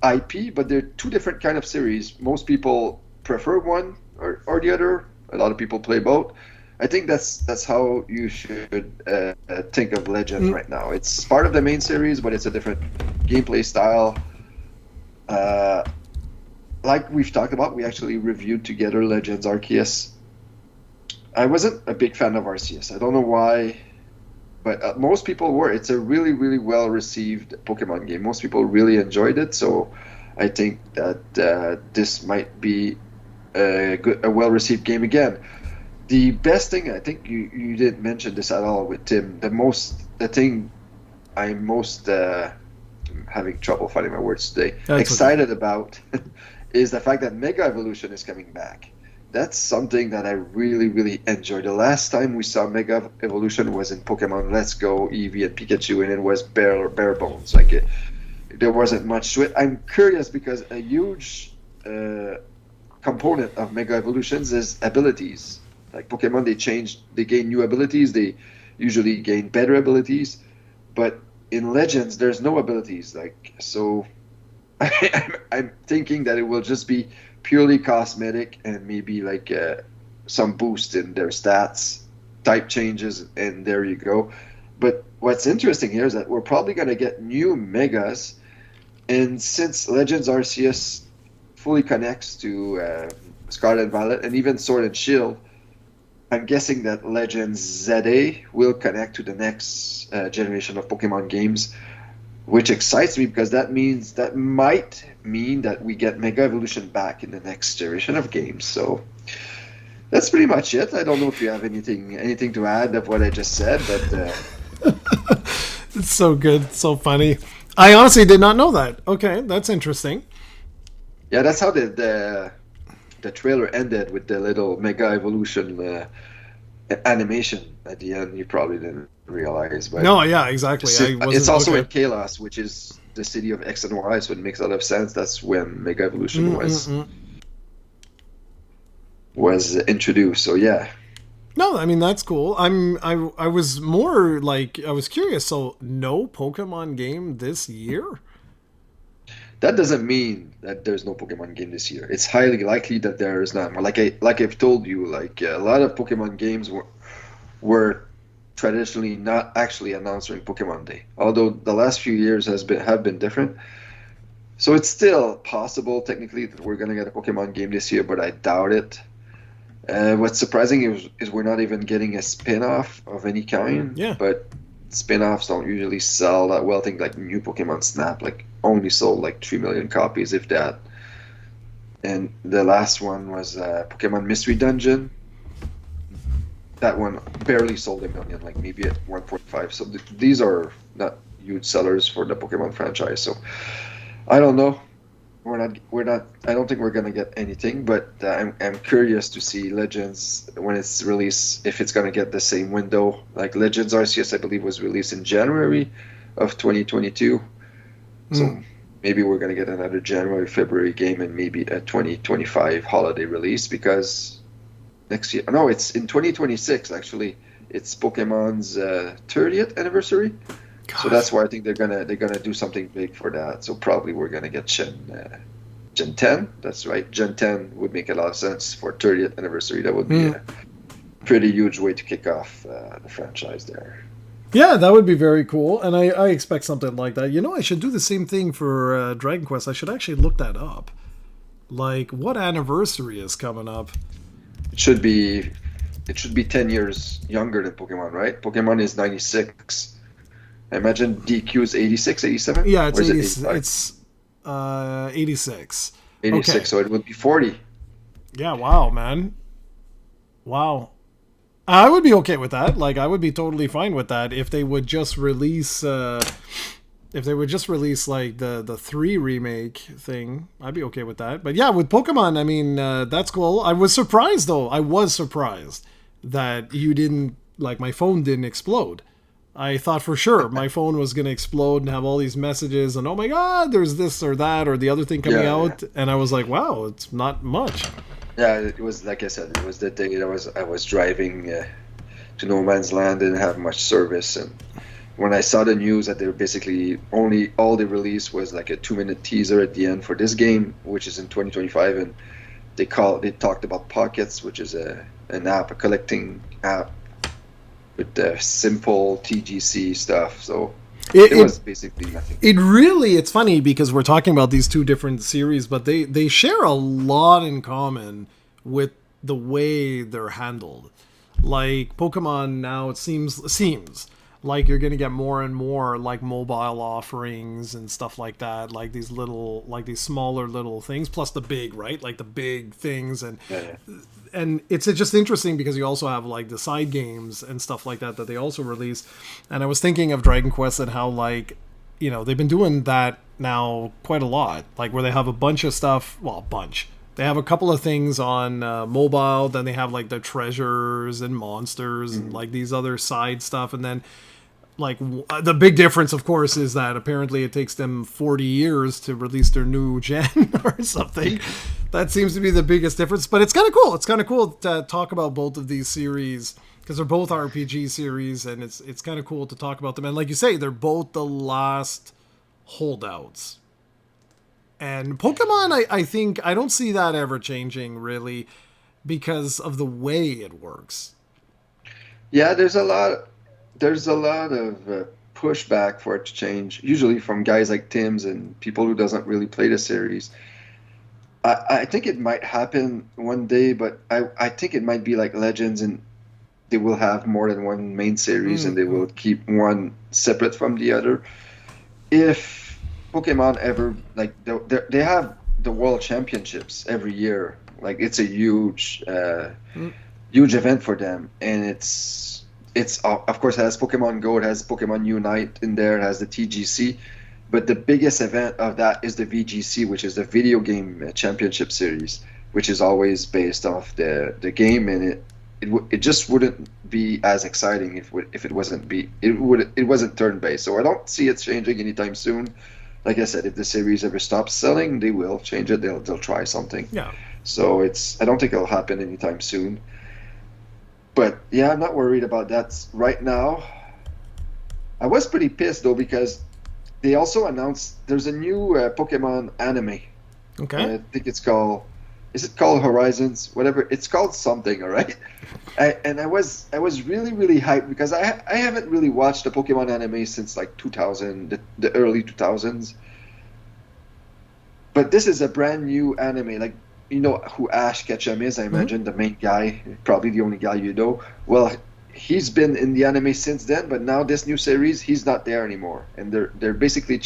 [SPEAKER 2] IP, but they're two different kind of series. Most people prefer one or the other. A lot of people play both. I think that's how you should think of Legends right now. It's part of the main series, but it's a different gameplay style. Like we've talked about, we actually reviewed together Legends Arceus. I wasn't a big fan of Arceus. I don't know why, but most people were. It's a really, really well-received Pokemon game. Most people really enjoyed it, so I think that this might be a well-received game again. The best thing, I think you didn't mention this at all with Tim, the thing I'm most having trouble finding my words today, excited about is the fact that Mega Evolution is coming back. That's something that I really, really enjoyed. The last time we saw Mega Evolution was in Pokemon Let's Go, Eevee, and Pikachu, and it was bare bones. There wasn't much to it. I'm curious because a huge component of Mega Evolutions is abilities. Like Pokemon, they gain new abilities. They usually gain better abilities, but in Legends, there's no abilities. So, I'm thinking that it will just be purely cosmetic and maybe some boost in their stats, type changes, and there you go. But what's interesting here is that we're probably going to get new Megas, and since Legends Arceus fully connects to Scarlet and Violet and even Sword and Shield, I'm guessing that Legends ZA will connect to the next generation of Pokemon games, which excites me because that might mean that we get Mega Evolution back in the next generation of games. So that's pretty much it. I don't know if you have anything to add of what I just said, but
[SPEAKER 1] it's so good, it's so funny. I honestly did not know that. Okay, that's interesting.
[SPEAKER 2] Yeah, that's how the trailer ended, with the little Mega Evolution animation at the end. You probably didn't realize, but
[SPEAKER 1] no, yeah, exactly.
[SPEAKER 2] It's also in Kalos, which is the city of X and Y, so it makes a lot of sense. That's when Mega Evolution was introduced. So yeah.
[SPEAKER 1] No, I mean that's cool. I was more I was curious. So no Pokemon game this year?
[SPEAKER 2] That doesn't mean that there's no Pokemon game this year. It's highly likely that there is not. Like I've told you, a lot of Pokemon games were traditionally not actually announced during Pokemon Day. Although the last few years have been different. So it's still possible technically that we're gonna get a Pokemon game this year, but I doubt it. What's surprising is we're not even getting a spin-off of any kind.
[SPEAKER 1] Yeah.
[SPEAKER 2] But spin-offs don't usually sell that well. I think New Pokemon Snap only sold 3 million copies, if that. And the last one was Pokemon Mystery Dungeon. That one barely sold 1 million, maybe at 1.5. So these are not huge sellers for the Pokemon franchise. So I don't know. We're not. I don't think we're gonna get anything. But I'm curious to see Legends when it's released, if it's gonna get the same window. Legends Arceus, I believe, was released in January of 2022. So maybe we're gonna get another January, February game, and maybe a 2025 holiday release, because next year. No, it's in 2026 actually. It's Pokemon's 30th anniversary. So that's why I think they're gonna do something big for that. So probably we're gonna get Gen 10. That's right. Gen 10 would make a lot of sense for 30th anniversary. That would be a pretty huge way to kick off the franchise there.
[SPEAKER 1] Yeah, that would be very cool, and I expect something like that. You know, I should do the same thing for Dragon Quest. I should actually look that up. Like, what anniversary is coming up?
[SPEAKER 2] It should be it should be 10 years younger than Pokemon, right? Pokemon is 96. I imagine DQ is 86, 87?
[SPEAKER 1] Yeah, it's
[SPEAKER 2] Or is it
[SPEAKER 1] 80,
[SPEAKER 2] 85?
[SPEAKER 1] it's 86.
[SPEAKER 2] 86,
[SPEAKER 1] Okay.
[SPEAKER 2] so it would be 40.
[SPEAKER 1] Yeah, wow, man. Wow. I would be okay with that. Like, I would be totally fine with that if they would just release if they would just release like the 3 remake thing. I'd be okay with that. But yeah, with Pokemon, I mean, that's cool. I was surprised though. I was surprised that you didn't like my phone didn't explode. I thought for sure my phone was going to explode and have all these messages and oh my god, there's this or that or the other thing coming
[SPEAKER 2] Yeah,
[SPEAKER 1] out, and I was like, wow, it's not much.
[SPEAKER 2] yeah. It was like I said, it was the day that I was driving to no man's land, didn't have much service, and when I saw the news that they were basically only all they released was like a 2-minute teaser at the end for this game, which is in 2025, and they talked about Pockets, which is an app, a collecting app with the simple TGC stuff. So it was basically nothing.
[SPEAKER 1] It's funny because we're talking about these two different series, but they share a lot in common with the way they're handled. Like Pokemon now, it seems like you're gonna get more and more like mobile offerings and stuff like that, like these smaller little things, plus the big, right? Like the big things, and
[SPEAKER 2] Yeah,
[SPEAKER 1] and it's just interesting because you also have like the side games and stuff like that they also release. And I was thinking of Dragon Quest and how, like, you know, they've been doing that now quite a lot, like where they have a bunch of stuff, well, a bunch, they have a couple of things on mobile, then they have like the treasures and monsters and like these other side stuff, and then like the big difference of course is that apparently it takes them 40 years to release their new gen or something. That seems to be the biggest difference, but it's kind of cool. It's kind of cool to talk about both of these series because they're both RPG series, and it's kind of cool to talk about them. And like you say, they're both the last holdouts. And Pokemon, I think I don't see that ever changing really because of the way it works.
[SPEAKER 2] yeah. There's a lot of pushback for it to change, usually from guys like Tim's and people who doesn't really play the series. I think it might happen one day, but I think it might be like Legends, and they will have more than one main series, and they will keep one separate from the other. If Pokemon ever, like, they have the World Championships every year, like it's a huge event for them, and it's of course it has Pokemon Go, it has Pokemon Unite in there, it has the TGC. But the biggest event of that is the VGC, which is the Video Game Championship Series, which is always based off the game, and it just wouldn't be as exciting if it wasn't turn based. So I don't see it changing anytime soon. Like I said, if the series ever stops selling, they will change it. They'll try something.
[SPEAKER 1] Yeah.
[SPEAKER 2] So I don't think it'll happen anytime soon. But yeah, I'm not worried about that right now. I was pretty pissed though because they also announced there's a new Pokemon anime.
[SPEAKER 1] Okay.
[SPEAKER 2] I think it's called. Is it called Horizons? Whatever. It's called something. All right. I was really really hyped because I haven't really watched a Pokemon anime since like 2000, the early 2000s. But this is a brand new anime. Like, you know who Ash Ketchum is? I imagine the main guy, probably the only guy you know. Well, he's been in the anime since then, but now this new series, he's not there anymore, and they're basically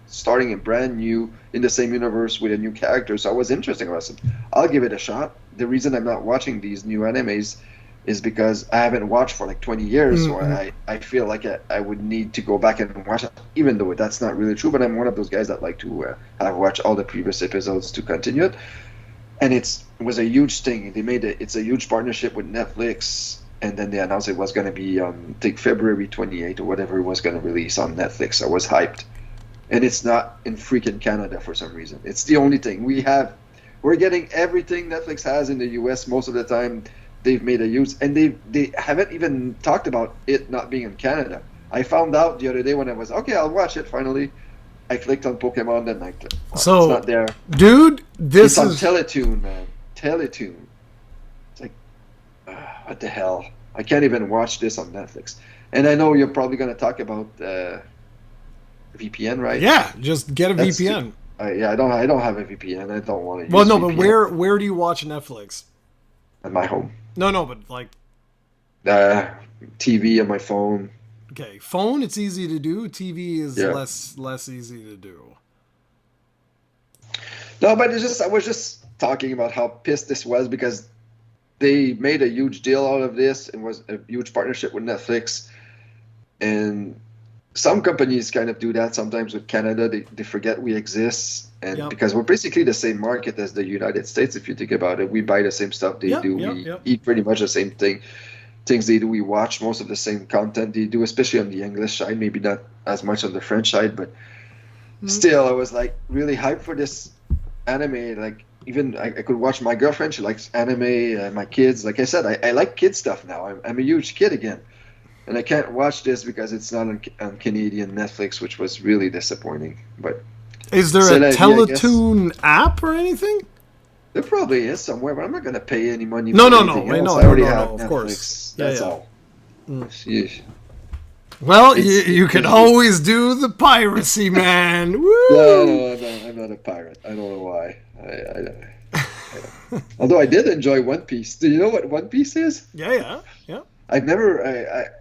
[SPEAKER 2] starting a brand new in the same universe with a new character. So I was interested. I said, I'll give it a shot. The reason I'm not watching these new animes is because I haven't watched for like 20 years, so I feel like I would need to go back and watch it, even though that's not really true. But I'm one of those guys that like to have watched all the previous episodes to continue it. And it was a huge thing. It's a huge partnership with Netflix. And then they announced it was going to be on, I think, February 28th or whatever it was going to release on Netflix. I was hyped. And it's not in freaking Canada for some reason. It's the only thing. We're getting everything Netflix has in the US most of the time. They've made a use. And they haven't even talked about it not being in Canada. I found out the other day when I was, okay, I'll watch it finally. I clicked on Pokemon, then I clicked. So, it's not there.
[SPEAKER 1] Dude,
[SPEAKER 2] it's on Teletoon, man. Teletoon. It's like, what the hell? I can't even watch this on Netflix. And I know you're probably going to talk about VPN, right?
[SPEAKER 1] Yeah, just get a VPN.
[SPEAKER 2] Yeah, I don't have a VPN. I don't want to use.
[SPEAKER 1] Well, no,
[SPEAKER 2] VPN
[SPEAKER 1] but where do you watch Netflix?
[SPEAKER 2] at my home?
[SPEAKER 1] No, but like.
[SPEAKER 2] TV on my phone.
[SPEAKER 1] Okay, phone it's easy to do. TV is
[SPEAKER 2] Yeah.
[SPEAKER 1] less easy to do.
[SPEAKER 2] No, but I was just talking about how pissed this was because they made a huge deal out of this and was a huge partnership with Netflix. And some companies kind of do that sometimes with Canada. They forget we exist. And
[SPEAKER 1] Yep.
[SPEAKER 2] because we're basically the same market as the United States, if you think about it, we buy the same stuff they do. We eat pretty much the same things they do. We watch most of the same content they do, especially on the English side, maybe not as much on the French side, but still I was like really hyped for this anime. Like even I could watch my girlfriend, she likes anime, my kids, like I said, I like kid stuff now. I'm a huge kid again, and I can't watch this because it's not on Canadian Netflix, which was really disappointing. But
[SPEAKER 1] is there a Teletoon app or anything?
[SPEAKER 2] There probably is somewhere, but I'm not going to pay any money.
[SPEAKER 1] No,
[SPEAKER 2] I already have Netflix.
[SPEAKER 1] Of course.
[SPEAKER 2] That's all. Sheesh.
[SPEAKER 1] Well, you can always do the piracy, man. Woo!
[SPEAKER 2] No, I'm not a pirate. I don't know why. Although I did enjoy One Piece. Do you know what One Piece is?
[SPEAKER 1] Yeah.
[SPEAKER 2] I've never.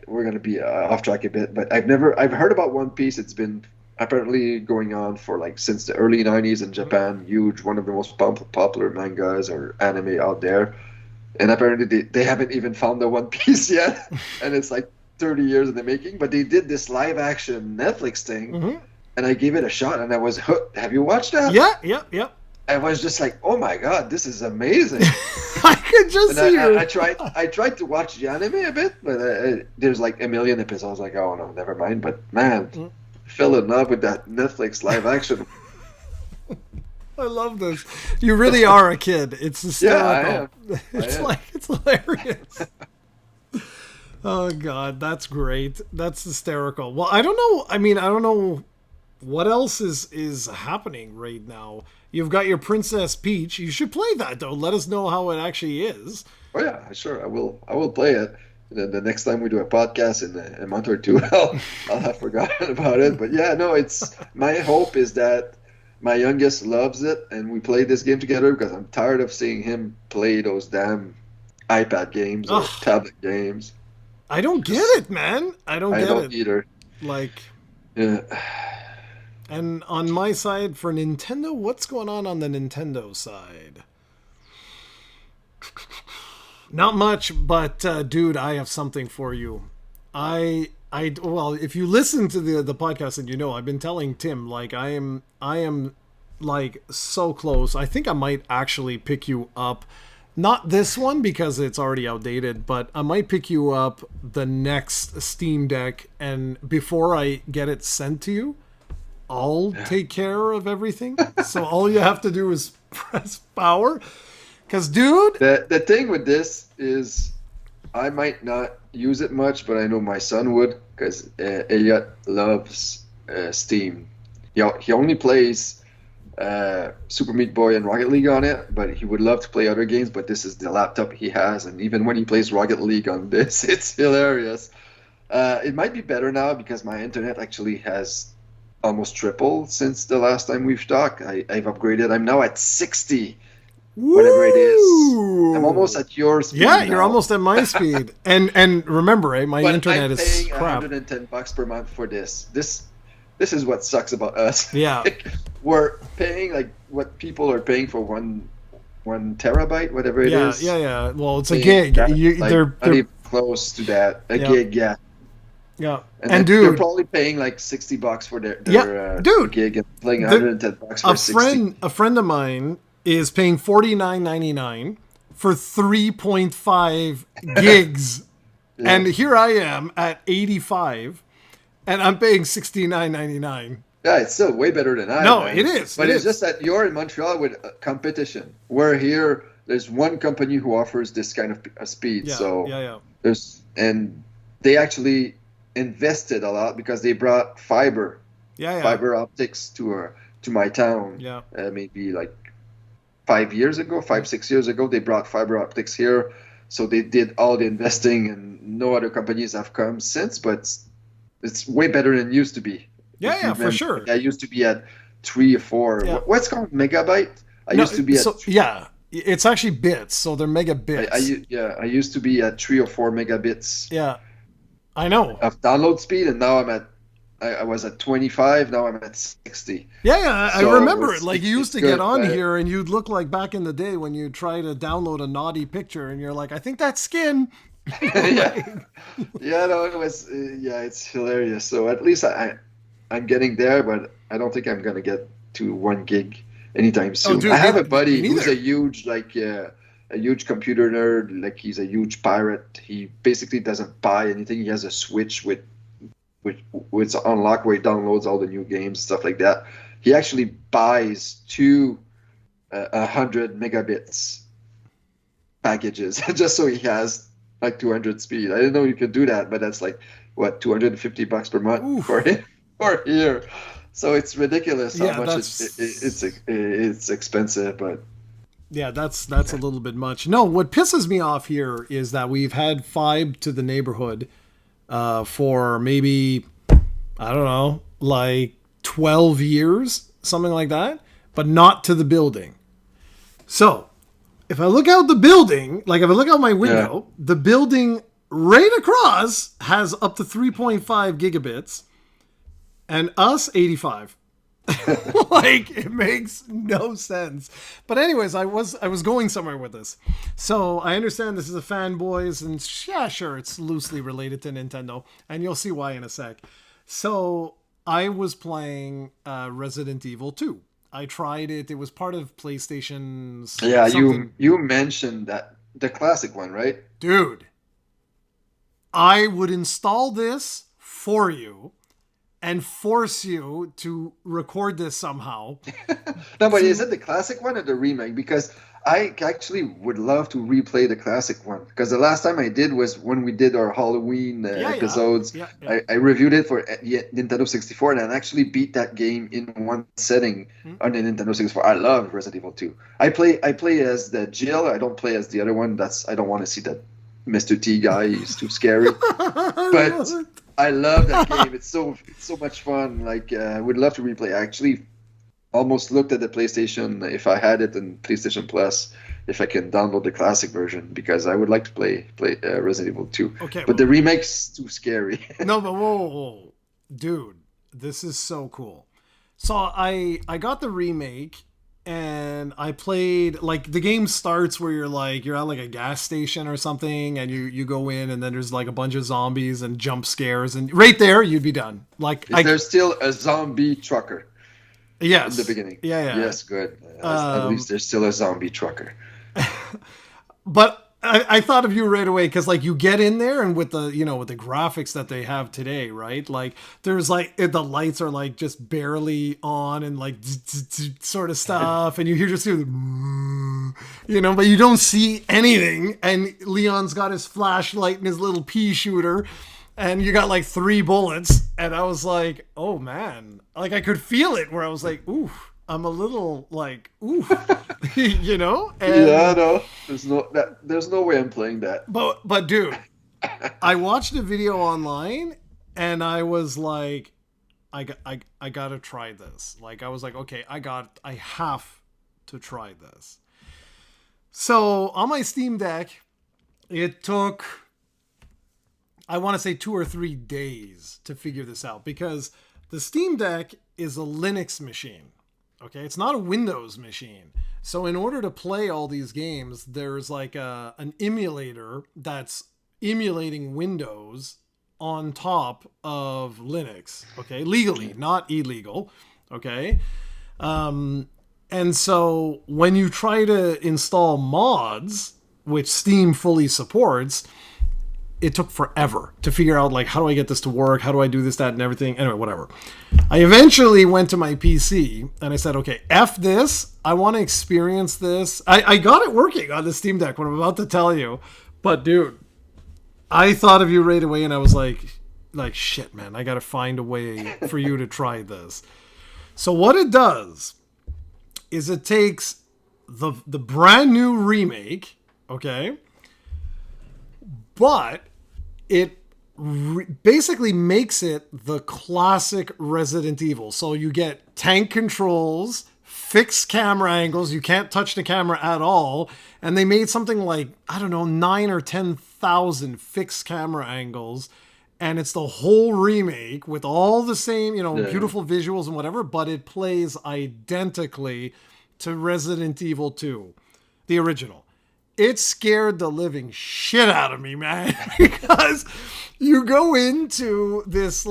[SPEAKER 2] We're going to be off track a bit, but I've heard about One Piece. It's been apparently going on for like since the early 90s in Japan. Huge, one of the most popular mangas or anime out there, and apparently they haven't even found the One Piece yet, and it's like 30 years in the making. But they did this live action Netflix thing, and I gave it a shot, and I was hooked. Have you watched that?
[SPEAKER 1] Yeah.
[SPEAKER 2] I was just like, oh my god, this is amazing.
[SPEAKER 1] I could just see you.
[SPEAKER 2] I tried to watch the anime a bit, but there's like a million episodes. I was like, oh no, never mind. But man, fell in love with that Netflix live action.
[SPEAKER 1] I love this. You really are a kid. It's hysterical.
[SPEAKER 2] Yeah, I am.
[SPEAKER 1] It's hilarious. Oh god, that's great. That's hysterical. Well, I don't know. I mean, I don't know what else is happening right now. You've got your Princess Peach. You should play that though. Let us know how it actually is.
[SPEAKER 2] Oh yeah, sure. I will play it. And then the next time we do a podcast in a month or two, I'll have forgotten about it. But yeah, no, it's my hope is that my youngest loves it and we play this game together because I'm tired of seeing him play those damn iPad games or tablet games.
[SPEAKER 1] I don't get it, man. I don't get it
[SPEAKER 2] either.
[SPEAKER 1] Like,
[SPEAKER 2] yeah.
[SPEAKER 1] And on my side for Nintendo, what's going on the Nintendo side? Not much, but dude, I have something for you. Well, if you listen to the podcast and you know, I've been telling Tim like I am like so close. I think I might actually pick you up. Not this one because it's already outdated, but I might pick you up the next Steam Deck, and before I get it sent to you, I'll take care of everything. So all you have to do is press power. Because, dude...
[SPEAKER 2] The thing with this is I might not use it much, but I know my son would because Elliot loves Steam. He only plays Super Meat Boy and Rocket League on it, but he would love to play other games, but this is the laptop he has, and even when he plays Rocket League on this, it's hilarious. It might be better now because my internet actually has almost tripled since the last time we've talked. I've upgraded. I'm now at 60. Whatever it is, I'm almost at your speed.
[SPEAKER 1] Yeah, you're almost at my speed. And remember, my internet is crap.
[SPEAKER 2] $110 per month for this. This is what sucks about us.
[SPEAKER 1] Yeah,
[SPEAKER 2] we're paying like what people are paying for one terabyte, whatever it is.
[SPEAKER 1] Yeah. Well, it's a gig.
[SPEAKER 2] They're close to that. Gig, yeah.
[SPEAKER 1] Yeah,
[SPEAKER 2] and dude, they're probably paying like $60 for their gig and playing $110 for 60.
[SPEAKER 1] A friend of mine is paying $49.99 for 3.5 gigs. Yeah. And here I am at 85 and I'm paying $69.99.
[SPEAKER 2] Yeah, it's still way better than I am.
[SPEAKER 1] No, it is.
[SPEAKER 2] But it's just that you're in Montreal with competition. We're here, there's one company who offers this kind of speed. And they actually invested a lot because they brought fiber optics to my town. Maybe like 6 years ago, they brought fiber optics here. so they did all the investing, and no other companies have come since. But it's way better than it used to be.
[SPEAKER 1] Yeah,
[SPEAKER 2] If you
[SPEAKER 1] yeah, for
[SPEAKER 2] remember,
[SPEAKER 1] sure.
[SPEAKER 2] I used to be at 3 or 4.
[SPEAKER 1] Yeah.
[SPEAKER 2] What's called megabyte? I
[SPEAKER 1] No,
[SPEAKER 2] used to be at
[SPEAKER 1] so yeah, it's actually bits, so they're megabits.
[SPEAKER 2] I used to be at 3 or 4 megabits
[SPEAKER 1] Yeah, I know.
[SPEAKER 2] of download speed, and now I was at 25. Now I'm at 60.
[SPEAKER 1] Yeah, yeah, I
[SPEAKER 2] So
[SPEAKER 1] remember it. Like, you used
[SPEAKER 2] it's
[SPEAKER 1] to get
[SPEAKER 2] good,
[SPEAKER 1] on
[SPEAKER 2] but
[SPEAKER 1] here and you'd look like back in the day when you try to download a naughty picture and you're like, I think that's skin.
[SPEAKER 2] yeah, yeah, no, it was yeah, it's hilarious. So at least I'm getting there, but I don't think I'm gonna get to 1 gig anytime soon.
[SPEAKER 1] Dude,
[SPEAKER 2] I have
[SPEAKER 1] me
[SPEAKER 2] a buddy
[SPEAKER 1] neither.
[SPEAKER 2] who's a huge computer nerd. Like, he's a huge pirate. He basically doesn't buy anything. He has a Switch with it's unlocked where he downloads all the new games, stuff like that. He actually buys 100 megabits packages just so he has like 200 speed. I didn't know you could do that, but that's like what, $250 per month
[SPEAKER 1] Oof.
[SPEAKER 2] for him or a year. So it's ridiculous how
[SPEAKER 1] Yeah,
[SPEAKER 2] much
[SPEAKER 1] that's-
[SPEAKER 2] it's expensive, but
[SPEAKER 1] Yeah, that's a little bit much. No, what pisses me off here is that we've had Fibe to the neighborhood for maybe, I don't know, like 12 years, something like that, but not to the building. So, if I look out the building, like if I look out my window, the building right across has up to 3.5 gigabits, and us 85. Like, it makes no sense. But anyways, I was going somewhere with this. So I understand this is a Fanboyz, and yeah, sure, it's loosely related to Nintendo, and you'll see why in a sec. So I was playing Resident Evil 2. I tried it. It was part of PlayStation's
[SPEAKER 2] yeah,
[SPEAKER 1] something.
[SPEAKER 2] you mentioned that the classic one, right?
[SPEAKER 1] Dude, I would install this for you and force you to record this somehow.
[SPEAKER 2] No, but is it the classic one or the remake? Because I actually would love to replay the classic one. Because the last time I did was when we did our Halloween episodes.
[SPEAKER 1] Yeah.
[SPEAKER 2] I reviewed it for Nintendo 64, and I actually beat that game in one setting on the Nintendo 64. I love Resident Evil 2. I play as the Jill. I don't play as the other one. I don't want to see that Mr. T guy. He's too scary. But I love that game. It's so much fun. Like, I would love to replay. I actually almost looked at the PlayStation, if I had it in PlayStation Plus, if I can download the classic version, because I would like to play Resident Evil 2.
[SPEAKER 1] Okay,
[SPEAKER 2] but the remake's too scary.
[SPEAKER 1] No, but whoa, dude, this is so cool. So I got the remake, and I played, like, the game starts where you're at like a gas station or something, and you go in, and then there's like a bunch of zombies and jump scares, and right there you'd be done. Like,
[SPEAKER 2] there's still a zombie trucker.
[SPEAKER 1] Yes.
[SPEAKER 2] In the beginning.
[SPEAKER 1] Yeah.
[SPEAKER 2] Yes, good. At least there's still a zombie trucker.
[SPEAKER 1] But I thought of you right away, because like you get in there, and with the with the graphics that they have today, right? Like, there's like the lights are like just barely on, and like sort of stuff, and you just hear the but you don't see anything. And Leon's got his flashlight and his little pea shooter, and you got like 3 bullets, and I was like, oh man, like I could feel it where I was like, ooh, I'm a little like, ooh, And,
[SPEAKER 2] yeah, no, there's no way I'm playing that.
[SPEAKER 1] But dude, I watched a video online, and I was like, I gotta try this. Like, I was like, okay, I have to try this. So on my Steam Deck, it took, I want to say 2 or 3 days to figure this out, because the Steam Deck is a Linux machine. Okay, it's not a Windows machine. So in order to play all these games, there's like an emulator that's emulating Windows on top of Linux. Okay, legally, not illegal. Okay, and so when you try to install mods, which Steam fully supports, it took forever to figure out, like, how do I get this to work? How do I do this, that, and everything? Anyway, whatever. I eventually went to my PC, and I said, okay, F this. I want to experience this. I got it working on the Steam Deck, what I'm about to tell you. But, dude, I thought of you right away, and I was like, shit, man, I got to find a way for you to try this. So what it does is it takes the brand new remake, okay, but it basically makes it the classic Resident Evil. So you get tank controls, fixed camera angles, you can't touch the camera at all, and they made something like, I don't know, 9 or 10,000 fixed camera angles, and it's the whole remake with all the same, beautiful visuals and whatever, but it plays identically to Resident Evil 2, the original. It scared the living shit out of me, man, because you go into this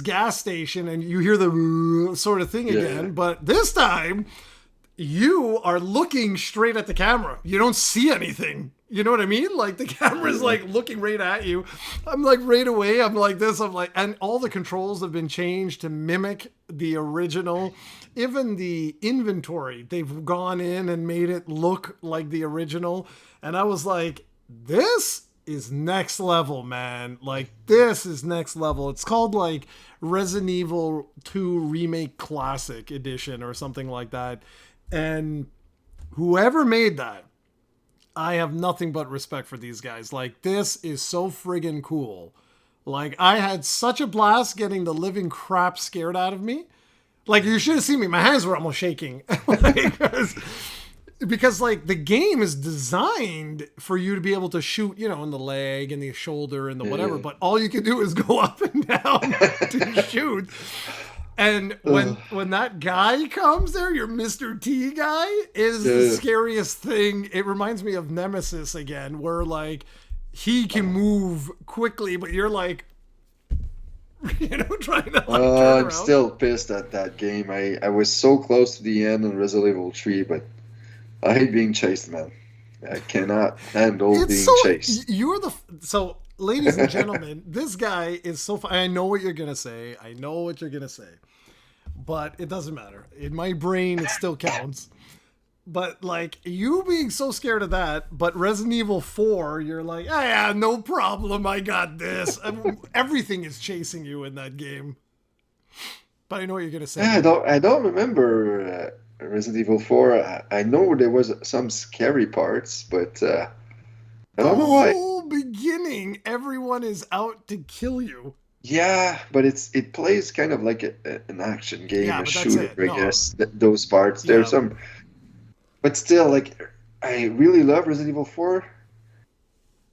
[SPEAKER 1] gas station and you hear the sort of thing again, but this time you are looking straight at the camera. You don't see anything. You know what I mean? Like the camera's like looking right at you. I'm like right away. I'm like this. I'm like, and all the controls have been changed to mimic the original. Even the inventory, they've gone in and made it look like the original. And I was like, this is next level, man. Like this is next level. It's called like Resident Evil 2 Remake Classic Edition or something like that. And whoever made that, I have nothing but respect for these guys. Like, this is so friggin' cool. Like, I had such a blast getting the living crap scared out of me. Like, you should have seen me. My hands were almost shaking. Because, like, the game is designed for you to be able to shoot, in the leg and the shoulder and the whatever. But all you can do is go up and down to shoot. And when that guy comes there, your Mr. T guy is the scariest thing. It reminds me of Nemesis again, where like he can move quickly, but you're like, trying to like turn around.
[SPEAKER 2] I'm still pissed at that game. I was so close to the end in Resident Evil 3, but I hate being chased, man. I cannot handle being chased.
[SPEAKER 1] So, ladies and gentlemen, this guy is so fun. I know what you're going to say. But it doesn't matter. In my brain, it still counts. But, like, you being so scared of that, but Resident Evil 4, you're like, yeah, no problem, I got this. Everything is chasing you in that game. But I know what you're going to say.
[SPEAKER 2] Yeah, I don't remember Resident Evil 4. I know there was some scary parts, but I don't know why.
[SPEAKER 1] The whole beginning, everyone is out to kill you.
[SPEAKER 2] Yeah, but it plays kind of like an action game, a shooter, I guess. Those parts, there's some, but still, like, I really love Resident Evil 4.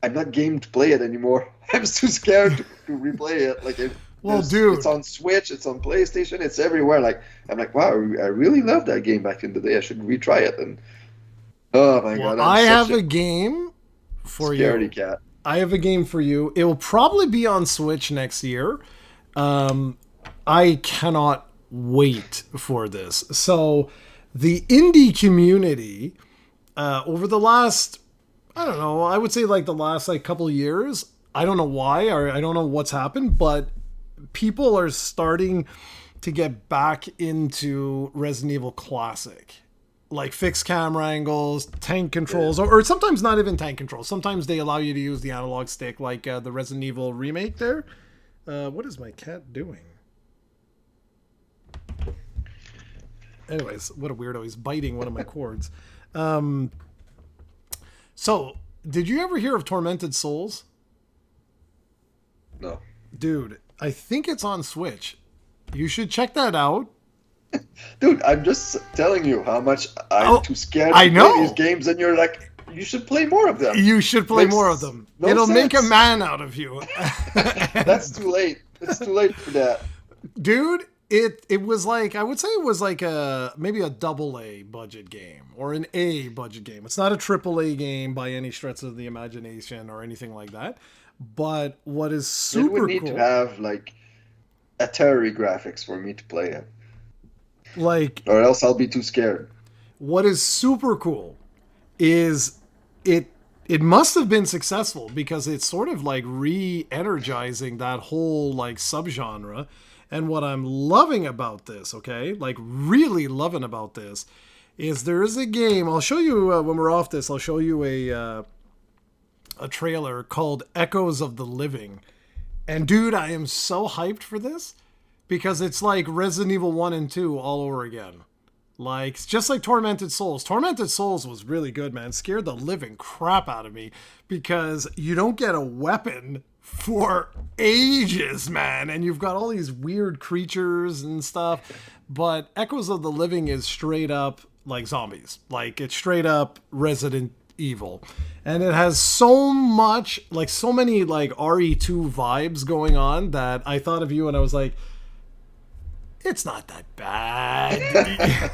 [SPEAKER 2] I'm not game to play it anymore. I'm too scared to replay it. Like, it's on Switch, it's on PlayStation, it's everywhere. Like, I'm like, wow, I really loved that game back in the day. I should retry it. And oh my god,
[SPEAKER 1] I have a game for you.
[SPEAKER 2] Scaredy cat.
[SPEAKER 1] I have a game for you. It will probably be on Switch next year. I cannot wait for this. So the indie community over the last, I don't know, I would say like the last like couple of years, I don't know why, or I don't know what's happened, but people are starting to get back into Resident Evil Classic. Like fixed camera angles, tank controls, or sometimes not even tank controls. Sometimes they allow you to use the analog stick, like the Resident Evil remake there. What is my cat doing? Anyways, what a weirdo. He's biting one of my cords. So, did you ever hear of Tormented Souls?
[SPEAKER 2] No.
[SPEAKER 1] Dude, I think it's on Switch. You should check that out.
[SPEAKER 2] Dude, I'm just telling you how much I'm too scared to play these games, and you're like, you should play more of them.
[SPEAKER 1] You should play more of them. It'll make a man out of you.
[SPEAKER 2] That's too late. It's too late for that.
[SPEAKER 1] Dude, it was like, I would say it was like maybe a AA budget game or an A budget game. It's not a AAA game by any stretch of the imagination or anything like that. But what is super cool...
[SPEAKER 2] It would need to have like Atari graphics for me to play it.
[SPEAKER 1] Like,
[SPEAKER 2] or else I'll be too scared.
[SPEAKER 1] What is super cool is it must have been successful because it's sort of like re-energizing that whole like subgenre. And what I'm loving about this, okay, like really loving about this, is there is a game. I'll show you when we're off this. I'll show you a trailer called Echoes of the Living. And dude, I am so hyped for this. Because it's like Resident Evil 1 and 2 all over again. Like, just like Tormented Souls. Tormented Souls was really good, man. Scared the living crap out of me because you don't get a weapon for ages, man. And you've got all these weird creatures and stuff. But Echoes of the Living is straight up like zombies. Like, it's straight up Resident Evil. And it has so much, like, so many, like, RE2 vibes going on that I thought of you and I was like, it's not that bad.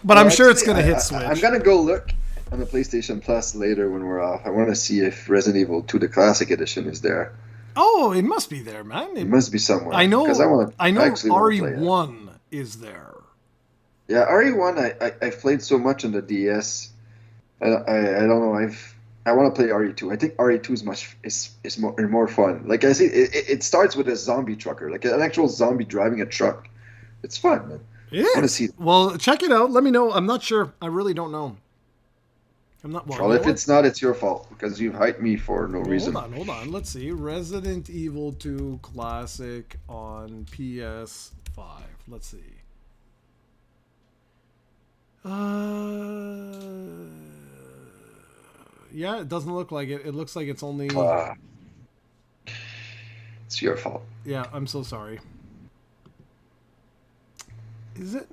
[SPEAKER 1] But I'm sure it's going to hit Switch.
[SPEAKER 2] I'm going to go look on the PlayStation Plus later when we're off. I want to see if Resident Evil 2, the Classic Edition, is there.
[SPEAKER 1] Oh, it must be there, man.
[SPEAKER 2] It must be somewhere.
[SPEAKER 1] I know. I know
[SPEAKER 2] RE1
[SPEAKER 1] is there.
[SPEAKER 2] Yeah, RE1 I've played so much on the DS. I don't know. I want to play RE2. I think RE2 is more fun. Like I see, it starts with a zombie trucker, like an actual zombie driving a truck. It's fun, man.
[SPEAKER 1] Yeah. I want to see it. Well, check it out. Let me know. I'm not sure. I really don't know. I'm not.
[SPEAKER 2] Well, if it's not, it's your fault because you hyped me for no reason.
[SPEAKER 1] Hold on. Let's see. Resident Evil 2 Classic on PS5. Let's see. Yeah, it doesn't look like it. It looks like it's only.
[SPEAKER 2] It's your fault.
[SPEAKER 1] Yeah, I'm so sorry. Is it?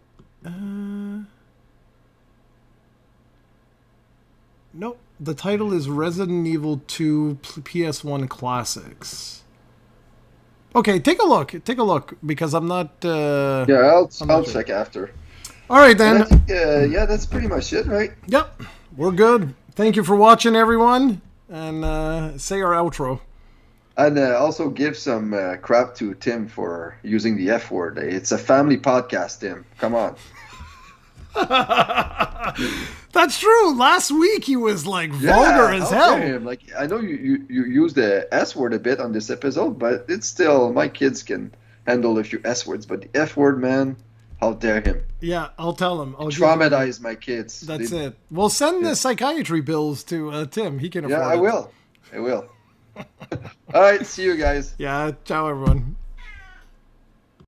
[SPEAKER 1] Nope. The title is Resident Evil 2 PS1 Classics. Okay, take a look. Take a look because I'm not.
[SPEAKER 2] Yeah, I'll check after.
[SPEAKER 1] All right then.
[SPEAKER 2] Yeah, that's pretty much it, right?
[SPEAKER 1] Yep, we're good. Thank you for watching, everyone, and say our outro.
[SPEAKER 2] And also give some crap to Tim for using the F word. It's a family podcast, Tim. Come on.
[SPEAKER 1] That's true. Last week he was like vulgar as hell.
[SPEAKER 2] Him. Like I know you use the S word a bit on this episode, but it's still my kids can handle a few S words. But the F word, man, how dare him?
[SPEAKER 1] Yeah, I'll tell him. I'll
[SPEAKER 2] traumatize my kids.
[SPEAKER 1] That's it. Well, send the psychiatry bills to Tim. He can afford it.
[SPEAKER 2] Yeah, I will. All right, see you guys.
[SPEAKER 1] Yeah, ciao everyone.